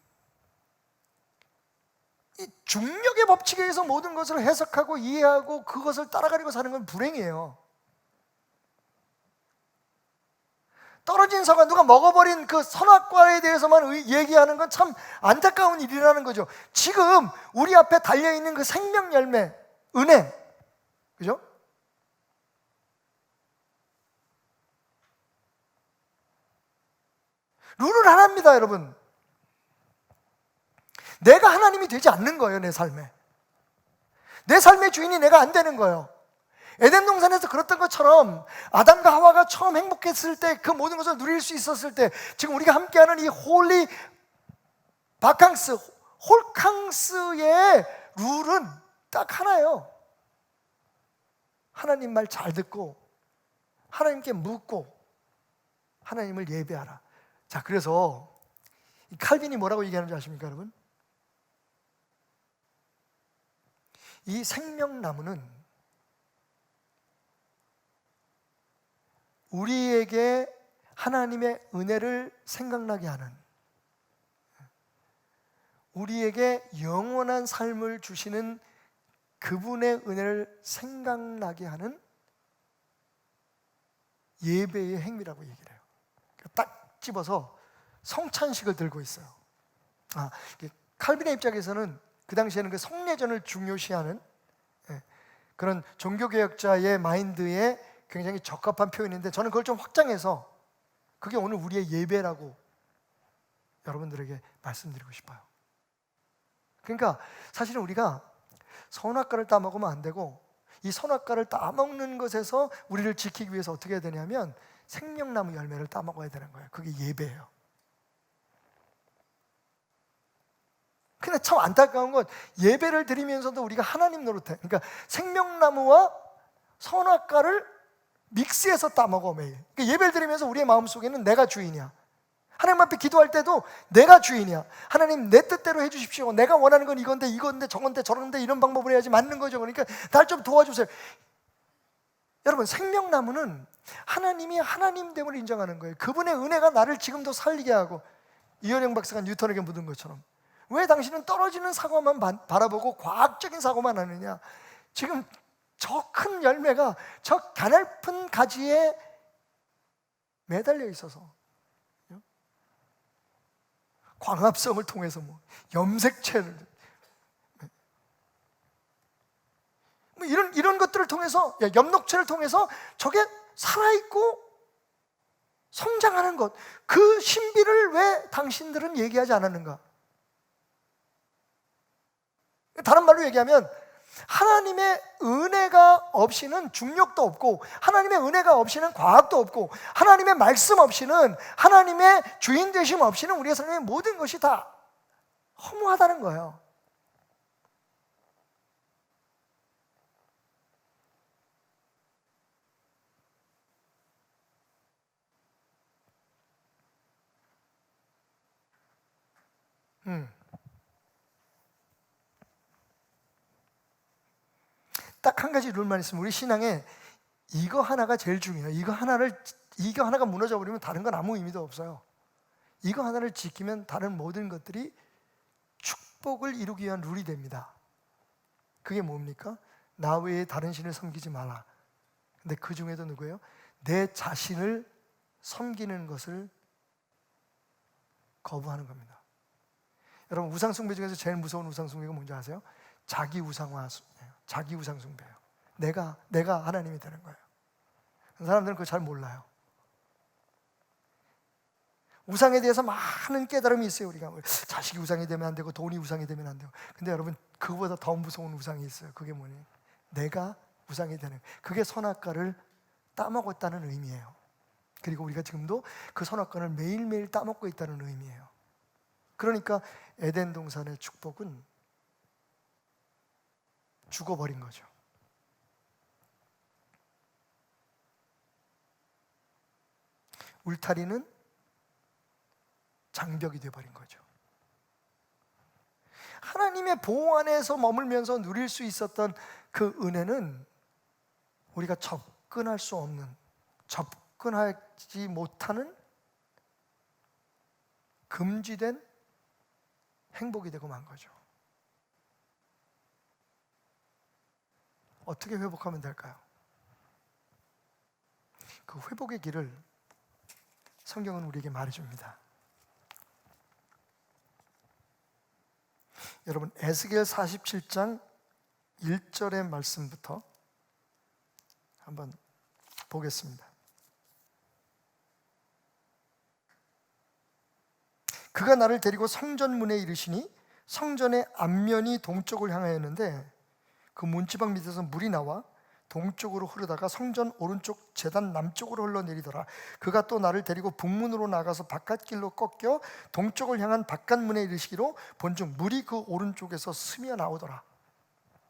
이 중력의 법칙에 의해서 모든 것을 해석하고 이해하고 그것을 따라가려고 사는 건 불행이에요. 떨어진 사과, 누가 먹어버린 그 선악과에 대해서만 얘기하는 건 참 안타까운 일이라는 거죠. 지금 우리 앞에 달려있는 그 생명 열매, 은혜, 그죠? 룰은 하나입니다, 여러분. 내가 하나님이 되지 않는 거예요, 내 삶에. 내 삶의 주인이 내가 안 되는 거예요. 에덴 동산에서 그랬던 것처럼 아담과 하와가 처음 행복했을 때, 그 모든 것을 누릴 수 있었을 때, 지금 우리가 함께하는 이 홀리 바캉스, 홀캉스의 룰은 딱 하나예요. 하나님 말 잘 듣고 하나님께 묻고 하나님을 예배하라. 자, 그래서 이 칼빈이 뭐라고 얘기하는지 아십니까, 여러분? 이 생명나무는 우리에게 하나님의 은혜를 생각나게 하는, 우리에게 영원한 삶을 주시는 그분의 은혜를 생각나게 하는 예배의 행위라고 얘기를 해요. 딱 집어서 성찬식을 들고 있어요. 칼빈의 입장에서는 그 당시에는 그 성례전을 중요시하는 그런 종교개혁자의 마인드에 굉장히 적합한 표현인데, 저는 그걸 좀 확장해서 그게 오늘 우리의 예배라고 여러분들에게 말씀드리고 싶어요. 그러니까 사실은 우리가 선악과를 따먹으면 안 되고, 이 선악과를 따먹는 것에서 우리를 지키기 위해서 어떻게 해야 되냐면 생명나무 열매를 따먹어야 되는 거예요. 그게 예배예요. 근데 참 안타까운 건 예배를 드리면서도 우리가 하나님 노릇해. 그러니까 생명나무와 선악과를 믹스해서 따먹어 매일. 그러니까 예배를 드리면서 우리의 마음속에는 내가 주인이야. 하나님 앞에 기도할 때도 내가 주인이야. 하나님 내 뜻대로 해주십시오. 내가 원하는 건 이건데 저건데 저런데 이런 방법으로 해야지 맞는 거죠. 그러니까 날 좀 도와주세요. 여러분, 생명나무는 하나님이 하나님됨을 인정하는 거예요. 그분의 은혜가 나를 지금도 살리게 하고, 이현영 박사가 뉴턴에게 묻은 것처럼 왜 당신은 떨어지는 사과만 바라보고 과학적인 사고만 하느냐. 지금 저 큰 열매가 저 가냘픈 가지에 매달려 있어서 광합성을 통해서 염색체를 이런 것들을 통해서, 엽록체를 통해서 저게 살아있고 성장하는 것, 그 신비를 왜 당신들은 얘기하지 않았는가? 다른 말로 얘기하면 하나님의 은혜가 없이는 중력도 없고, 하나님의 은혜가 없이는 과학도 없고, 하나님의 말씀 없이는, 하나님의 주인 되심 없이는 우리의 삶의 모든 것이 다 허무하다는 거예요. 딱 한 가지 룰만 있으면, 우리 신앙에 이거 하나가 제일 중요해요. 이거 하나가 무너져 버리면 다른 건 아무 의미도 없어요. 이거 하나를 지키면 다른 모든 것들이 축복을 이루기 위한 룰이 됩니다. 그게 뭡니까? 나 외에 다른 신을 섬기지 마라. 근데 그 중에도 누구예요? 내 자신을 섬기는 것을 거부하는 겁니다. 여러분, 우상숭배 중에서 제일 무서운 우상숭배가 뭔지 아세요? 자기 우상화예요. 자기 우상숭배예요. 내가 하나님이 되는 거예요. 사람들은 그걸 잘 몰라요. 우상에 대해서 많은 깨달음이 있어요. 우리가 자식이 우상이 되면 안 되고, 돈이 우상이 되면 안 되고. 근데 여러분, 그거보다 더 무서운 우상이 있어요. 그게 뭐니? 내가 우상이 되는, 그게 선악과를 따먹었다는 의미예요. 그리고 우리가 지금도 그 선악과를 매일매일 따먹고 있다는 의미예요. 그러니까 에덴 동산의 축복은 죽어버린 거죠. 울타리는 장벽이 되어버린 거죠. 하나님의 보호 안에서 머물면서 누릴 수 있었던 그 은혜는 우리가 접근할 수 없는, 접근하지 못하는 금지된 행복이 되고 만 거죠. 어떻게 회복하면 될까요? 그 회복의 길을 성경은 우리에게 말해줍니다. 여러분, 에스겔 47장 1절의 말씀부터 한번 보겠습니다. 그가 나를 데리고 성전문에 이르시니 성전의 앞면이 동쪽을 향하였는데 그 문지방 밑에서 물이 나와 동쪽으로 흐르다가 성전 오른쪽 제단 남쪽으로 흘러내리더라. 그가 또 나를 데리고 북문으로 나가서 바깥길로 꺾여 동쪽을 향한 바깥문에 이르시기로 본즉 물이 그 오른쪽에서 스며 나오더라.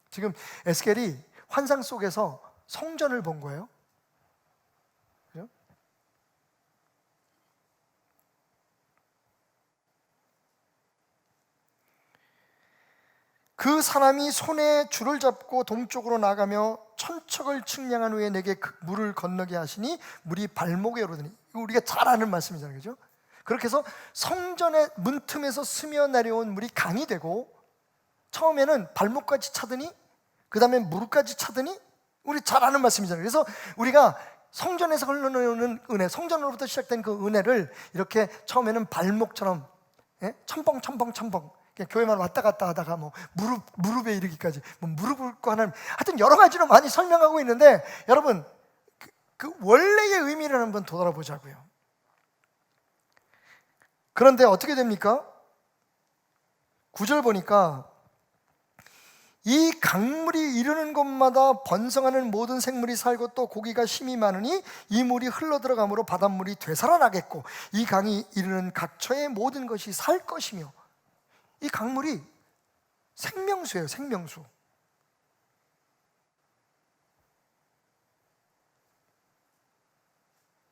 지금 에스겔이 환상 속에서 성전을 본 거예요. 그죠? 그 사람이 손에 줄을 잡고 동쪽으로 나가며 천척을 측량한 후에 내게 그 물을 건너게 하시니 물이 발목에 오르더니, 우리가 잘 아는 말씀이잖아요, 그죠? 그렇게 해서 성전의 문틈에서 스며 내려온 물이 강이 되고, 처음에는 발목까지 차더니 그 다음에 무릎까지 차더니, 우리 잘 아는 말씀이잖아요. 그래서 우리가 성전에서 흘러나오는 은혜, 성전으로부터 시작된 그 은혜를 이렇게 처음에는 발목처럼 첨벙 교회만 왔다 갔다 하다가 무릎에 이르기까지 무릎 꿇고 하는, 하여튼 여러 가지로 많이 설명하고 있는데, 여러분 그 원래의 의미를 한번 돌아보자고요. 그런데 어떻게 됩니까? 9절 보니까 이 강물이 이르는 곳마다 번성하는 모든 생물이 살고 또 고기가 심이 많으니 이 물이 흘러들어가므로 바닷물이 되살아나겠고 이 강이 이르는 각처의 모든 것이 살 것이며, 이 강물이 생명수예요. 생명수.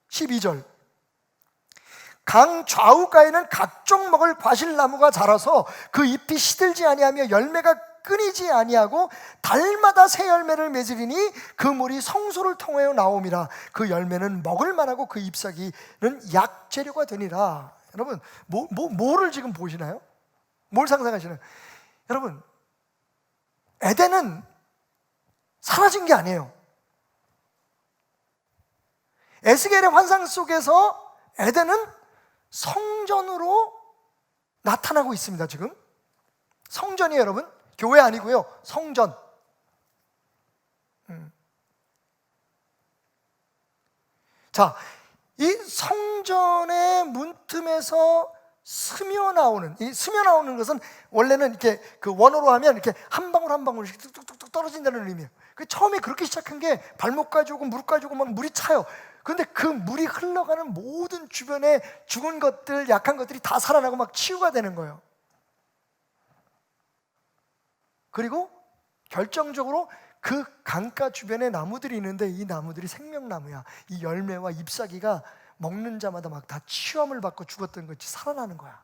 12절 강 좌우가에는 각종 먹을 과실나무가 자라서 그 잎이 시들지 아니하며 열매가 끊이지 아니하고 달마다 새 열매를 맺으리니 그 물이 성소를 통하여 나옴이라. 그 열매는 먹을 만하고 그 잎사귀는 약재료가 되니라. 여러분 뭐를 지금 보시나요? 뭘 상상하시나요? 여러분, 에덴은 사라진 게 아니에요. 에스겔의 환상 속에서 에덴은 성전으로 나타나고 있습니다. 지금 성전이에요, 여러분. 교회 아니고요, 성전. 자, 이 성전의 문틈에서 스며 나오는, 이 스며 나오는 것은 원래는 이렇게 그 원어로 하면 이렇게 한 방울 한 방울씩 뚝뚝뚝 떨어진다는 의미예요. 처음에 그렇게 시작한 게 발목까지 오고 무릎까지 오고 막 물이 차요. 그런데 그 물이 흘러가는 모든 주변에 죽은 것들, 약한 것들이 다 살아나고 막 치유가 되는 거예요. 그리고 결정적으로 그 강가 주변에 나무들이 있는데 이 나무들이 생명나무야. 이 열매와 잎사귀가 먹는 자마다 막 다 치유함을 받고 죽었던 것이 살아나는 거야.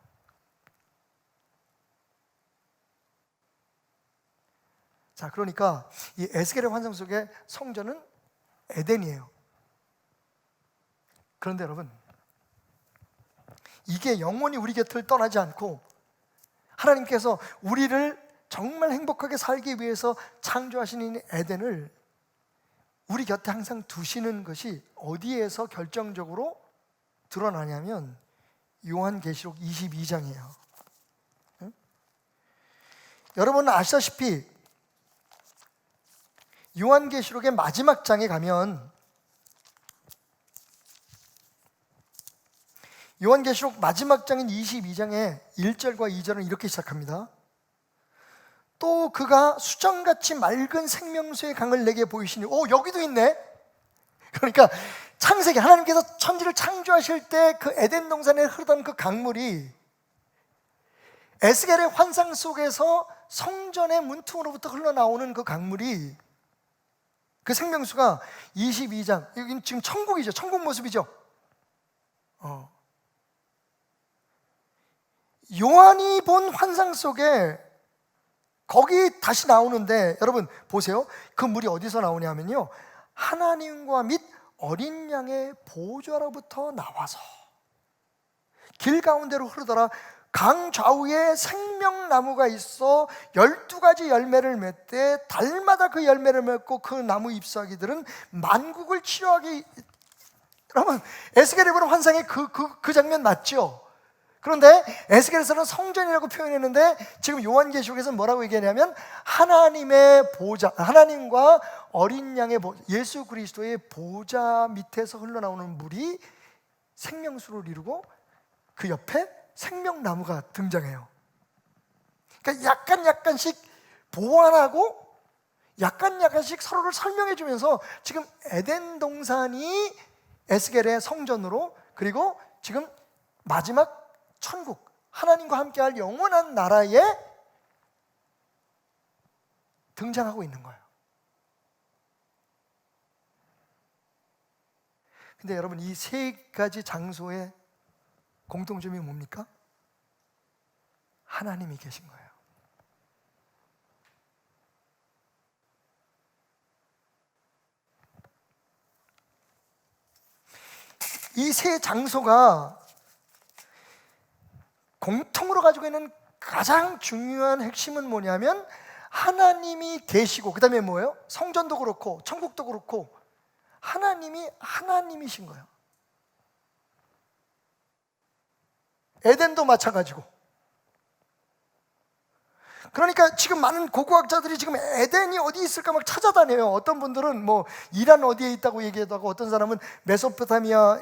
자, 그러니까 이 에스겔의 환상 속의 성전은 에덴이에요. 그런데 여러분, 이게 영원히 우리 곁을 떠나지 않고 하나님께서 우리를 정말 행복하게 살기 위해서 창조하신 이 에덴을 우리 곁에 항상 두시는 것이 어디에서 결정적으로 드러나냐면 요한계시록 22장이에요. 응? 여러분은 아시다시피 요한계시록의 마지막 장에 가면 요한계시록 마지막 장인 22장의 1절과 2절은 이렇게 시작합니다. 또 그가 수정같이 맑은 생명수의 강을 내게 보이시니, 여기도 있네. 그러니까 창세기, 하나님께서 천지를 창조하실 때 그 에덴 동산에 흐르던 그 강물이 에스겔의 환상 속에서 성전의 문틈으로부터 흘러나오는 그 강물이, 그 생명수가 22장, 여기 지금 천국이죠. 천국 모습이죠. 요한이 본 환상 속에 거기 다시 나오는데, 여러분 보세요. 그 물이 어디서 나오냐면요, 하나님과 및 어린 양의 보좌로부터 나와서 길 가운데로 흐르더라. 강 좌우에 생명나무가 있어 12가지 열매를 맺되 달마다 그 열매를 맺고 그 나무 잎사귀들은 만국을 치료하게. 여러분, 에스겔이 보는 환상의 그 장면 맞죠? 그런데 에스겔에서는 성전이라고 표현했는데 지금 요한계시록에서는 뭐라고 얘기하냐면 하나님의 보좌, 하나님과 어린 양의 보좌, 예수 그리스도의 보좌 밑에서 흘러나오는 물이 생명수를 이루고 그 옆에 생명나무가 등장해요. 그러니까 약간씩 보완하고 약간씩 서로를 설명해 주면서 지금 에덴 동산이 에스겔의 성전으로, 그리고 지금 마지막 천국, 하나님과 함께할 영원한 나라에 등장하고 있는 거예요. 근데 여러분, 이 세 가지 장소의 공통점이 뭡니까? 하나님이 계신 거예요. 이 세 장소가 공통으로 가지고 있는 가장 중요한 핵심은 뭐냐면 하나님이 계시고, 그 다음에 뭐예요? 성전도 그렇고 천국도 그렇고 하나님이 하나님이신 거예요. 에덴도 마찬가지고. 그러니까 지금 많은 고고학자들이 지금 에덴이 어디 있을까 막 찾아다녀요. 어떤 분들은 뭐 이란 어디에 있다고 얘기하고 하고, 어떤 사람은 메소포타미아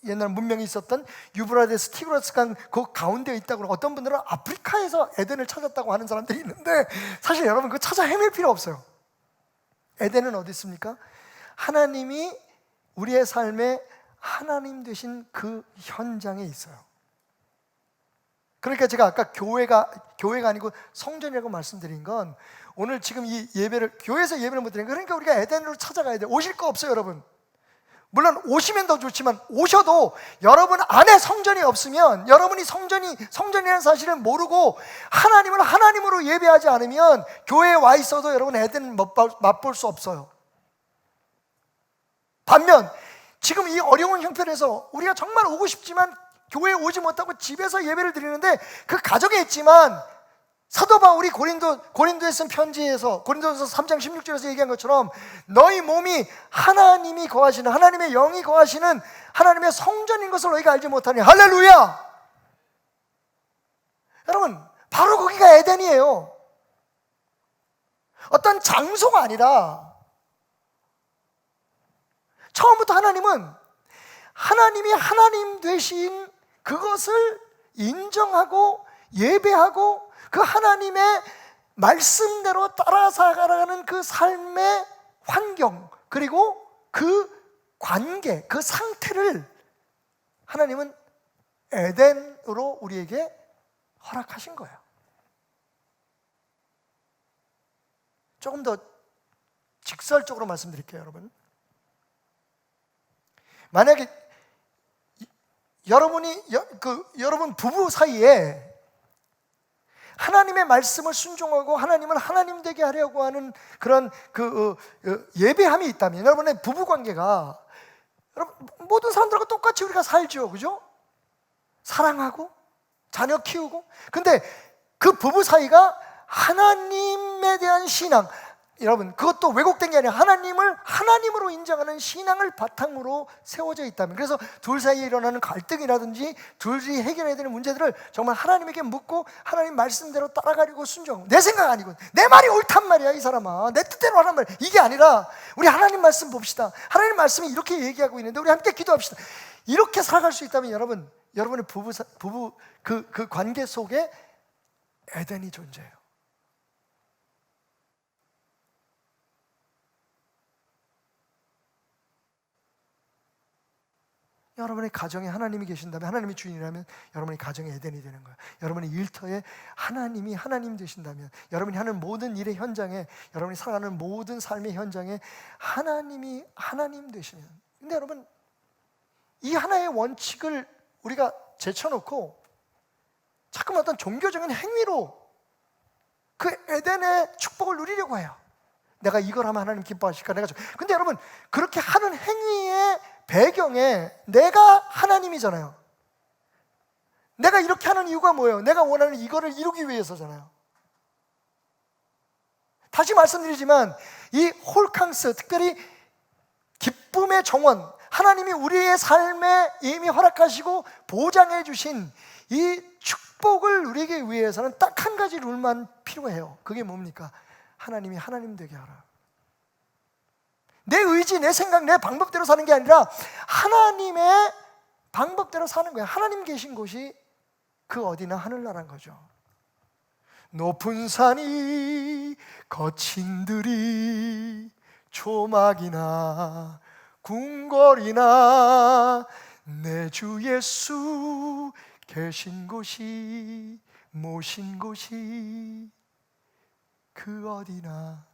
옛날 문명이 있었던 유브라데스 티그리스 강 그 가운데에 있다고 그러고, 어떤 분들은 아프리카에서 에덴을 찾았다고 하는 사람들이 있는데, 사실 여러분 그거 찾아 헤맬 필요 없어요. 에덴은 어디 있습니까? 하나님이 우리의 삶에 하나님 되신 그 현장에 있어요. 그러니까 제가 아까 교회가 아니고 성전이라고 말씀드린 건, 오늘 지금 이 예배를 교회에서 예배를 못 드리는, 그러니까 우리가 에덴으로 찾아가야 돼요. 오실 거 없어요, 여러분. 물론 오시면 더 좋지만 오셔도 여러분 안에 성전이 없으면, 여러분이 성전이라는 사실을 모르고 하나님을 하나님으로 예배하지 않으면 교회에 와 있어도 여러분 에덴 맛볼 수 없어요. 반면 지금 이 어려운 형편에서 우리가 정말 오고 싶지만 교회에 오지 못하고 집에서 예배를 드리는데, 그 가정에 있지만 사도 바울이 고린도에 쓴 편지에서 고린도서 3장 16절에서 얘기한 것처럼 너희 몸이 하나님이 거하시는, 하나님의 영이 거하시는 하나님의 성전인 것을 너희가 알지 못하니. 할렐루야! 여러분, 바로 거기가 에덴이에요. 어떤 장소가 아니라 처음부터 하나님은 하나님이 하나님 되신 그것을 인정하고 예배하고 그 하나님의 말씀대로 따라 살아가는 그 삶의 환경, 그리고 그 관계, 그 상태를 하나님은 에덴으로 우리에게 허락하신 거예요. 조금 더 직설적으로 말씀드릴게요, 여러분. 만약에 여러분 부부 사이에 하나님의 말씀을 순종하고 하나님을 하나님 되게 하려고 하는 그런 예배함이 있다면, 여러분의 부부 관계가, 여러분 모든 사람들과 똑같이 우리가 살죠, 그죠? 사랑하고 자녀 키우고. 근데 그 부부 사이가 하나님에 대한 신앙, 여러분 그것도 왜곡된 게 아니라 하나님을 하나님으로 인정하는 신앙을 바탕으로 세워져 있다면, 그래서 둘 사이에 일어나는 갈등이라든지 둘이 해결해야 되는 문제들을 정말 하나님에게 묻고 하나님 말씀대로 따라가려고 순종, 내 생각 아니고 내 말이 옳단 말이야 이 사람아, 내 뜻대로 하란 말이야, 이게 아니라 우리 하나님 말씀 봅시다, 하나님 말씀이 이렇게 얘기하고 있는데 우리 함께 기도합시다, 이렇게 살아갈 수 있다면 여러분의 부부 그 관계 속에 에덴이 존재해요. 여러분의 가정에 하나님이 계신다면, 하나님이 주인이라면 여러분의 가정이 에덴이 되는 거예요. 여러분의 일터에 하나님이 하나님 되신다면, 여러분이 하는 모든 일의 현장에, 여러분이 살아가는 모든 삶의 현장에 하나님이 하나님 되시면, 근데 여러분 이 하나의 원칙을 우리가 제쳐놓고 자꾸만 어떤 종교적인 행위로 그 에덴의 축복을 누리려고 해요. 내가 이걸 하면 하나님 기뻐하실까? 근데 여러분 그렇게 하는 행위의 배경에 내가 하나님이잖아요. 내가 이렇게 하는 이유가 뭐예요? 내가 원하는 이거를 이루기 위해서잖아요. 다시 말씀드리지만 이 홀캉스, 특별히 기쁨의 정원, 하나님이 우리의 삶에 이미 허락하시고 보장해 주신 이 축복을 누리기 위해서는 딱 한 가지 룰만 필요해요. 그게 뭡니까? 하나님이 하나님 되게 하라. 내 의지, 내 생각, 내 방법대로 사는 게 아니라 하나님의 방법대로 사는 거예요. 하나님 계신 곳이 그 어디나 하늘나라인 거죠. 높은 산이 거친 들이 조막이나 궁궐이나 내 주 예수 계신 곳이 모신 곳이 그 어디나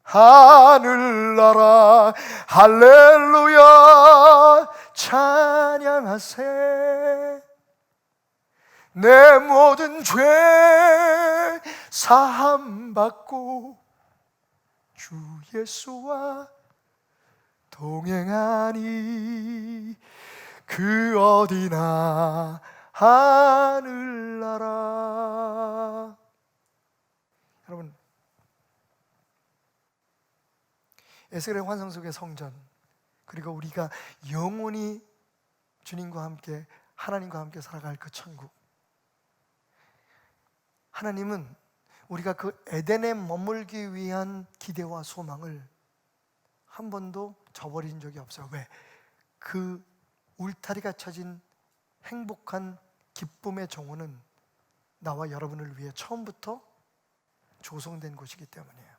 하늘나라. 할렐루야 찬양하세. 내 모든 죄 사함받고 주 예수와 동행하니 그 어디나 하늘나라. 여러분, 에스겔의 환상 속의 성전, 그리고 우리가 영원히 주님과 함께 하나님과 함께 살아갈 그 천국, 하나님은 우리가 그 에덴에 머물기 위한 기대와 소망을 한 번도 저버린 적이 없어요. 왜? 그 울타리가 쳐진 행복한 기쁨의 정원은 나와 여러분을 위해 처음부터 조성된 곳이기 때문이에요.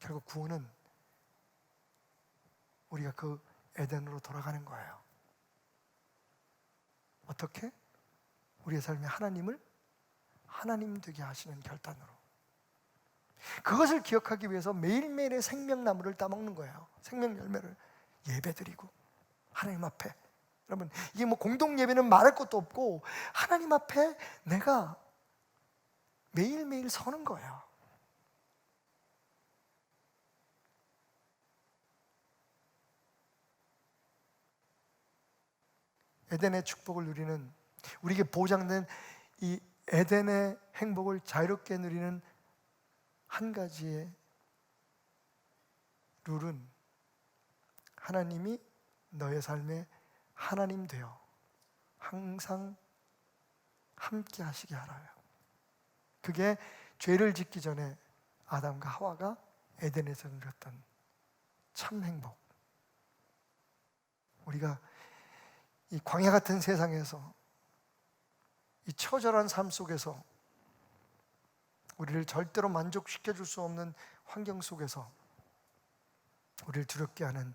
결국 구원은 우리가 그 에덴으로 돌아가는 거예요. 어떻게? 우리의 삶에 하나님을 하나님 되게 하시는 결단으로. 그것을 기억하기 위해서 매일매일의 생명나무를 따먹는 거예요. 생명 열매를 예배드리고 하나님 앞에. 여러분, 이게 뭐 공동 예배는 말할 것도 없고 하나님 앞에 내가 매일매일 서는 거예요. 에덴의 축복을 누리는, 우리에게 보장된 이 에덴의 행복을 자유롭게 누리는 한 가지의 룰은 하나님이 너의 삶에 하나님 되어 항상 함께 하시게 하라요. 그게 죄를 짓기 전에 아담과 하와가 에덴에서 누렸던 참 행복. 우리가 이 광야 같은 세상에서, 이 처절한 삶 속에서, 우리를 절대로 만족시켜 줄 수 없는 환경 속에서 우리를 두렵게 하는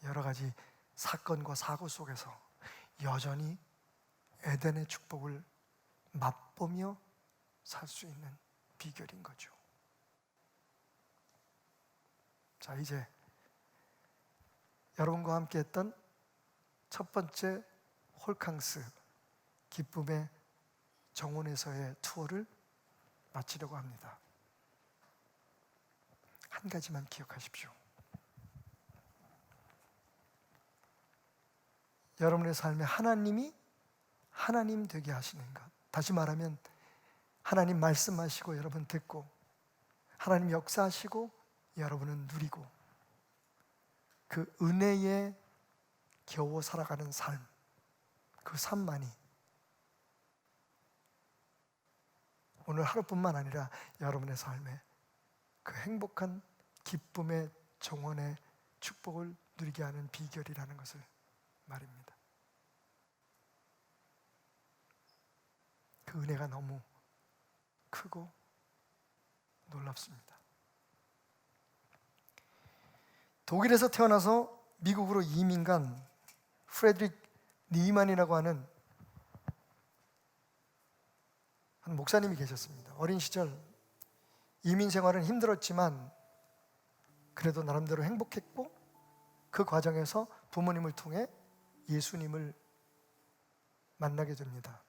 여러 가지 사건과 사고 속에서 여전히 에덴의 축복을 맛보며 살 수 있는 비결인 거죠. 자, 이제 여러분과 함께 했던 첫 번째 홀캉스, 기쁨의 정원에서의 투어를 마치려고 합니다. 한 가지만 기억하십시오. 여러분의 삶에 하나님이 하나님 되게 하시는 것. 다시 말하면 하나님 말씀하시고 여러분 듣고, 하나님 역사하시고 여러분은 누리고, 그 은혜에 겨워 살아가는 삶, 그 삶만이 오늘 하루뿐만 아니라 여러분의 삶에 그 행복한 기쁨의 정원의 축복을 누리게 하는 비결이라는 것을 말입니다. 그 은혜가 너무 크고 놀랍습니다. 독일에서 태어나서 미국으로 이민 간 프레드릭 니만이라고 하는 한 목사님이 계셨습니다. 어린 시절 이민 생활은 힘들었지만 그래도 나름대로 행복했고, 그 과정에서 부모님을 통해 예수님을 만나게 됩니다.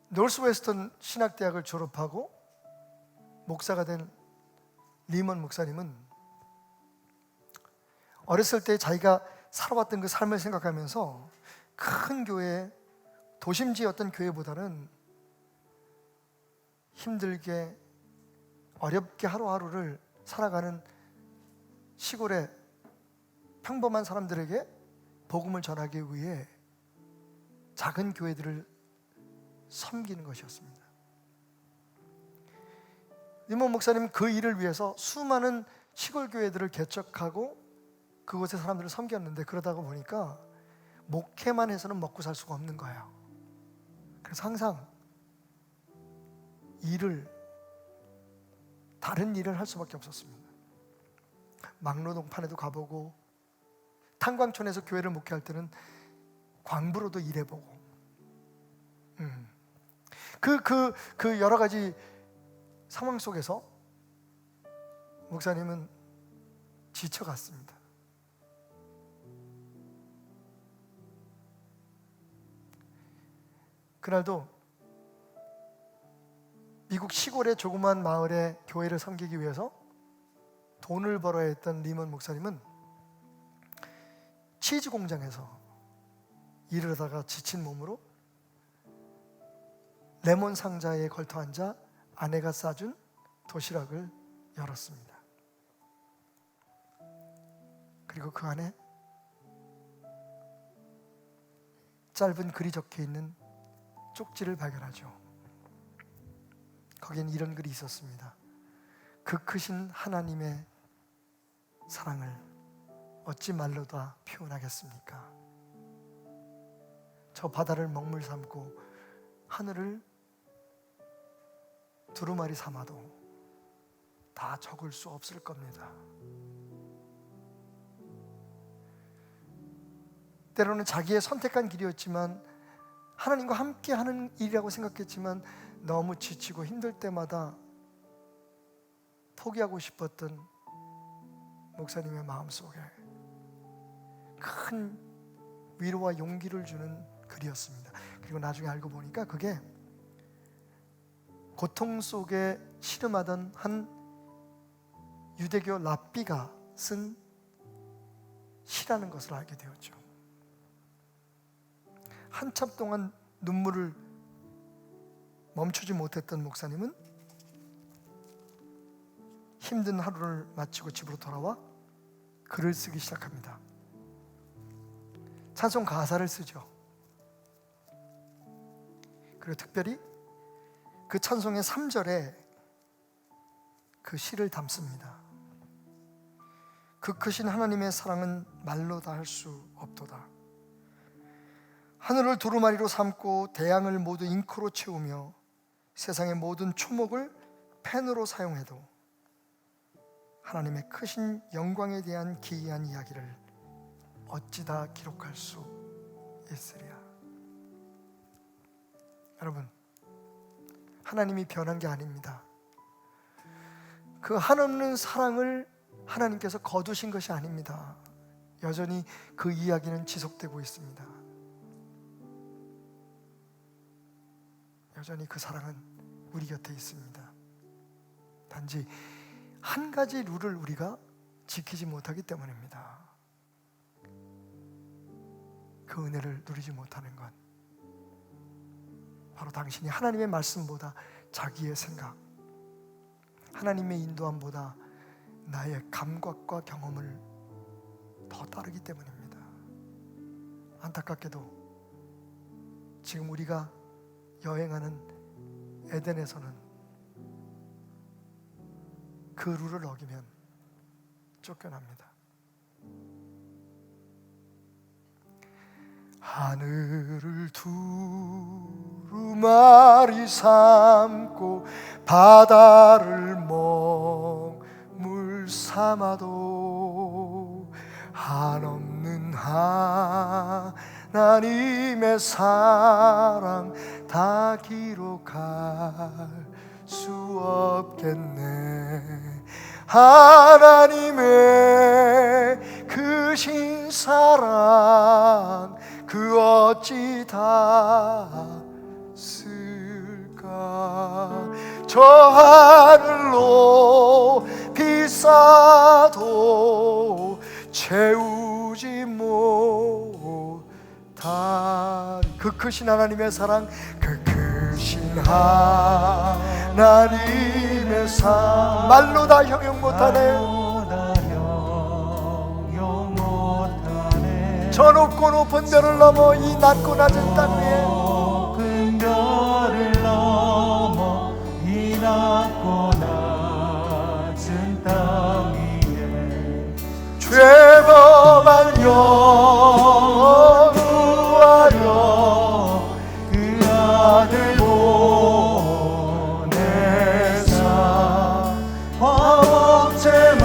노스웨스턴 신학대학을 졸업하고 목사가 된 리먼 목사님은 어렸을 때 자기가 살아왔던 그 삶을 생각하면서 큰 교회, 도심지의 어떤 교회보다는 힘들게 어렵게 하루하루를 살아가는 시골의 평범한 사람들에게 복음을 전하기 위해 작은 교회들을 섬기는 것이었습니다. 리먼 목사님은 그 일을 위해서 수많은 시골 교회들을 개척하고 그곳의 사람들을 섬겼는데, 그러다가 보니까 목회만 해서는 먹고 살 수가 없는 거예요. 그래서 항상 다른 일을 할 수밖에 없었습니다. 막노동판에도 가보고, 탄광촌에서 교회를 목회할 때는 광부로도 일해보고, 그 여러 가지 상황 속에서 목사님은 지쳐갔습니다. 그날도 미국 시골의 조그만 마을의 교회를 섬기기 위해서 돈을 벌어야 했던 리먼 목사님은 치즈 공장에서 일을 하다가 지친 몸으로 레몬 상자에 걸터 앉아 아내가 싸준 도시락을 열었습니다. 그리고 그 안에 짧은 글이 적혀 있는 쪽지를 발견하죠. 거기엔 이런 글이 있었습니다. 그 크신 하나님의 사랑을 어찌 말로 다 표현하겠습니까? 저 바다를 먹물 삼고 하늘을 두루마리 삼아도 다 적을 수 없을 겁니다. 때로는 자기의 선택한 길이었지만 하나님과 함께 하는 일이라고 생각했지만 너무 지치고 힘들 때마다 포기하고 싶었던 목사님의 마음속에 큰 위로와 용기를 주는 글이었습니다. 그리고 나중에 알고 보니까 그게 고통 속에 씨름하던 한 유대교 랍비가 쓴 시라는 것을 알게 되었죠. 한참 동안 눈물을 멈추지 못했던 목사님은 힘든 하루를 마치고 집으로 돌아와 글을 쓰기 시작합니다. 찬송 가사를 쓰죠. 그리고 특별히 그 찬송의 3절에 그 시를 담습니다. 그 크신 하나님의 사랑은 말로 다 할 수 없도다. 하늘을 두루마리로 삼고 대양을 모두 잉크로 채우며 세상의 모든 초목을 펜으로 사용해도 하나님의 크신 영광에 대한 기이한 이야기를 어찌 다 기록할 수 있으랴. 여러분, 하나님이 변한 게 아닙니다. 그 한없는 사랑을 하나님께서 거두신 것이 아닙니다. 여전히 그 이야기는 지속되고 있습니다. 여전히 그 사랑은 우리 곁에 있습니다. 단지 한 가지 룰을 우리가 지키지 못하기 때문입니다. 그 은혜를 누리지 못하는 것, 바로 당신이 하나님의 말씀보다 자기의 생각, 하나님의 인도함보다 나의 감각과 경험을 더 따르기 때문입니다. 안타깝게도 지금 우리가 여행하는 에덴에서는 그 룰을 어기면 쫓겨납니다. 하늘을 두루마리 삼고 바다를 먹물 삼아도 한없는 하나님의 사랑 다 기록할 수 없겠네. 하나님의 크신 사랑 그 어찌 닿았을까. 저 하늘로 비싸도 채우지 못하리. 그 크신 하나님의 사랑, 그 크신 하나님의 사랑 말로 다 형용 못하네. 저 높고 높은 별을 넘어 이 낮고 낮은 땅 위에, 높은 별을 넘어 이 낮고 낮은 땅 위에 죄범한 영혼 구하려 그 아들 보내사 화목제물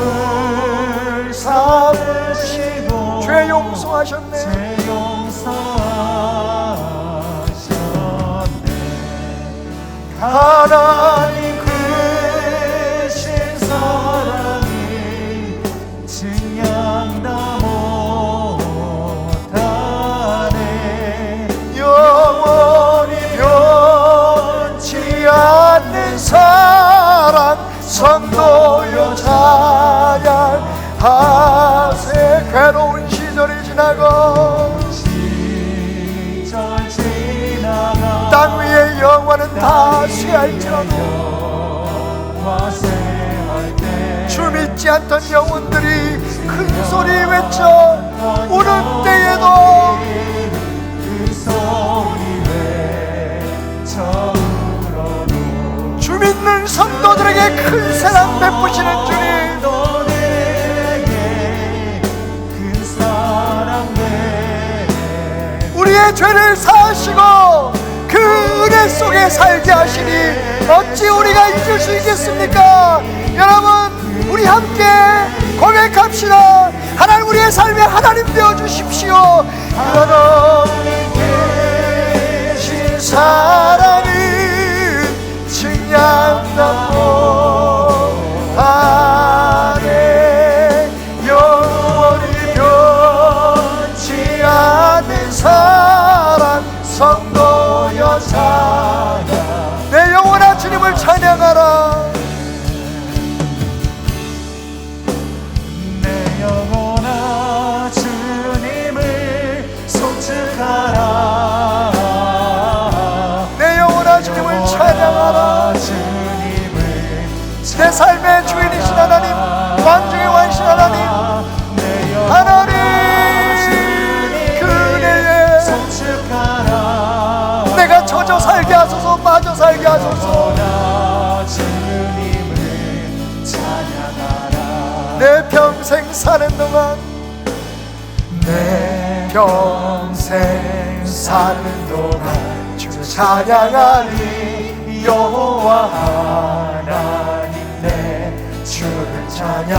삼으시고 죄 용서하셨네. 죄 용서하셨네. 하나님 크신 사랑이 증량다 못하네. 영원히 변치 않는 사랑 성도여 찬양하세. 괴로운 시절이 지나고 시절 지나가 땅 위의 영원은 다 쇠할지라도 화세할 때 주 믿지 않던 영혼들이 큰 소리 외쳐 우는 때에도 그 소리 외쳐 울어도 주 믿는 성도들에게 큰 사랑 베푸시는 주님, 너에게 큰 사랑 우리의 죄를 사하시고 그 은혜 속에 살게 하시니 어찌 우리가 잊을 수 있겠습니까? 여러분, 우리 함께 고백합시다. 하나님, 우리의 삶에 하나님 되어 주십시오. 하나님 계신 성도여 찬양. 내 영혼아 주님을 찬양하라. 내 영혼아 주님을 송축하라. 내 영혼아 주님을 찬양하라. 내 삶의 주인이신 하나님, 왕중의 왕이신 하나님, 하나님 그 은혜에 내가 젖어 살게 하소서, 빠져 살게 하소서. 내 평생 사는 동안, 내 평생 사는 동안 주 찬양하리. 여호와 하나님 내 주를 찬양하리.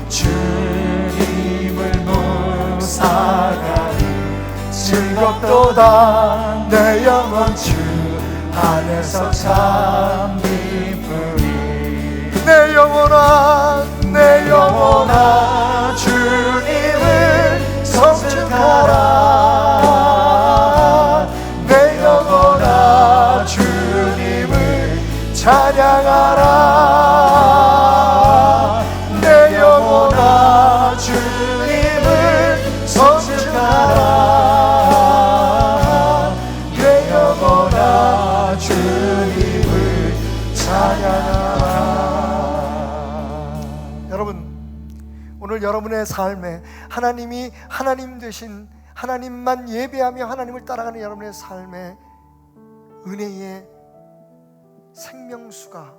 주님을 묵상하리. 즐겁도다 내 영혼 주 안에서 참 기쁘리. 내 영혼아, 내 영혼아 주님을 송축하라. 내 영혼아 주님을 찬양하라. 내 영혼아 주님을 송축하라. 내 영혼아 주님을 찬양하라. 여러분, 오늘 여러분의 삶에 하나님이 하나님 되신, 하나님만 예배하며 하나님을 따라가는 여러분의 삶에 은혜의 생명수가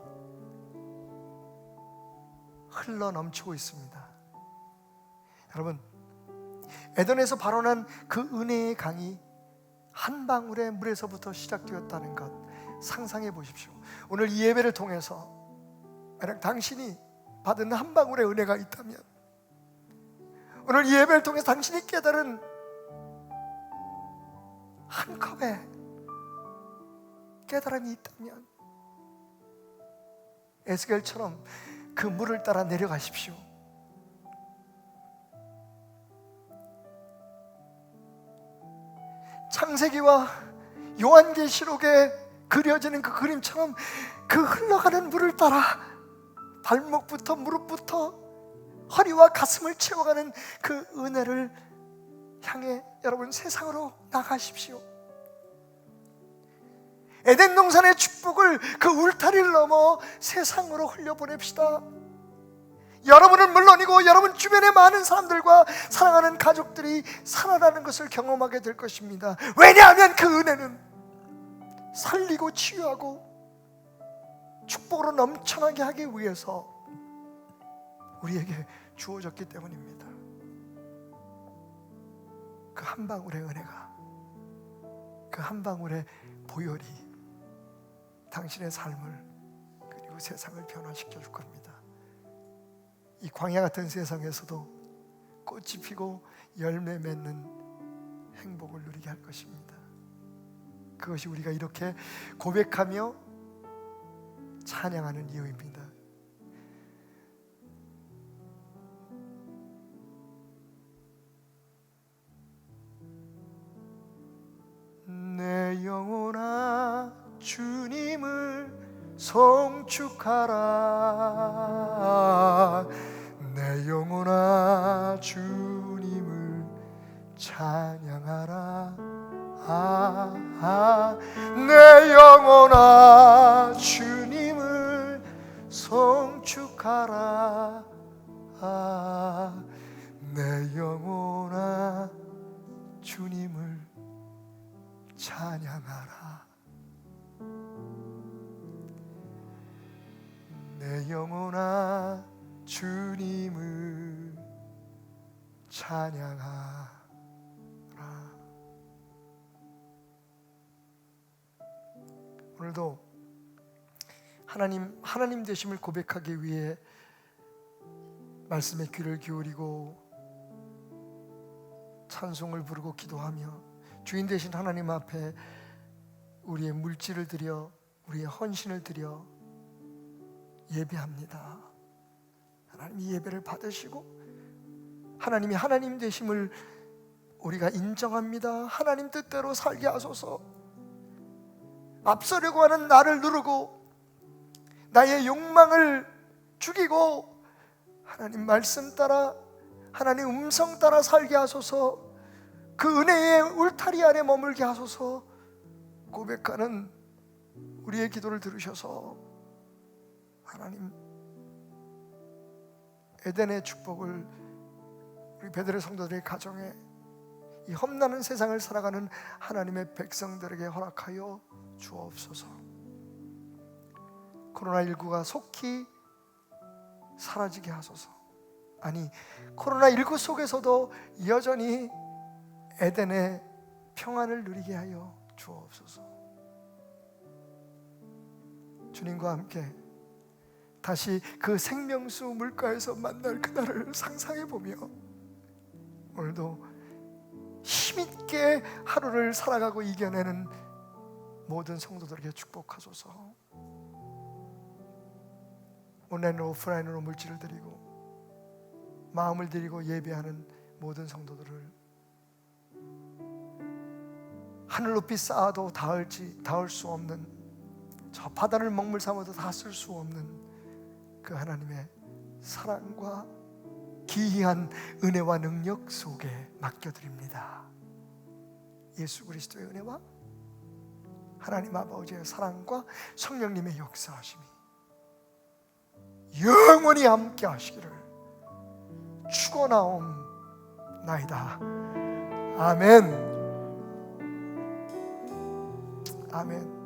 흘러 넘치고 있습니다. 여러분, 에덴에서 발원한 그 은혜의 강이 한 방울의 물에서부터 시작되었다는 것 상상해 보십시오. 오늘 이 예배를 통해서 만약 당신이 받은 한 방울의 은혜가 있다면, 오늘 이 예배를 통해서 당신이 깨달은 한 컵의 깨달음이 있다면 에스겔처럼 그 물을 따라 내려가십시오. 창세기와 요한계시록에 그려지는 그 그림처럼 그 흘러가는 물을 따라 발목부터 무릎부터 허리와 가슴을 채워가는 그 은혜를 향해 여러분 세상으로 나가십시오. 에덴 동산의 축복을 그 울타리를 넘어 세상으로 흘려보냅시다. 여러분은 물론이고 여러분 주변의 많은 사람들과 사랑하는 가족들이 살아나는 것을 경험하게 될 것입니다. 왜냐하면 그 은혜는 살리고 치유하고 축복으로 넘쳐나게 하기 위해서 우리에게 주어졌기 때문입니다. 그 한 방울의 은혜가, 그 한 방울의 보혈이 당신의 삶을 그리고 세상을 변화시켜 줄 겁니다. 이 광야 같은 세상에서도 꽃이 피고 열매 맺는 행복을 누리게 할 것입니다. 그것이 우리가 이렇게 고백하며 찬양하는 이유입니다. 내 영혼아 주님을 송축하라. 내 영혼아 주님을 찬양하라. 내 영혼아 주님을 송축하라. 내 영혼아 주님을 찬양하라. 내 영혼아 주님을 찬양하라. 오늘도 하나님 되심을 고백하기 위해 말씀에 귀를 기울이고 찬송을 부르고 기도하며 주인 되신 하나님 앞에 우리의 물질을 드려 우리의 헌신을 드려 예배합니다. 하나님 이 예배를 받으시고 하나님이 하나님 되심을 우리가 인정합니다. 하나님 뜻대로 살게 하소서. 앞서려고 하는 나를 누르고 나의 욕망을 죽이고 하나님 말씀 따라, 하나님 음성 따라 살게 하소서. 그 은혜의 울타리 안에 머물게 하소서 고백하는 우리의 기도를 들으셔서 하나님 에덴의 축복을 우리 베들레 성도들의 가정에, 이 험난한 세상을 살아가는 하나님의 백성들에게 허락하여 주옵소서. 코로나19가 속히 사라지게 하소서. 아니, 코로나19 속에서도 여전히 에덴의 평안을 누리게 하여 주옵소서. 주님과 함께 다시 그 생명수 물가에서 만날 그날을 상상해 보며 오늘도 힘있게 하루를 살아가고 이겨내는 모든 성도들에게 축복하소서. 온라인으로 오프라인으로 물질을 드리고 마음을 드리고 예배하는 모든 성도들을 하늘 높이 쌓아도 닿을 수 없는, 저 바다를 먹물 삼아도 다 쓸 수 없는 그 하나님의 사랑과 기이한 은혜와 능력 속에 맡겨드립니다. 예수 그리스도의 은혜와 하나님 아버지의 사랑과 성령님의 역사하심이 영원히 함께 하시기를 축원하옵나이다. 아멘. 아멘.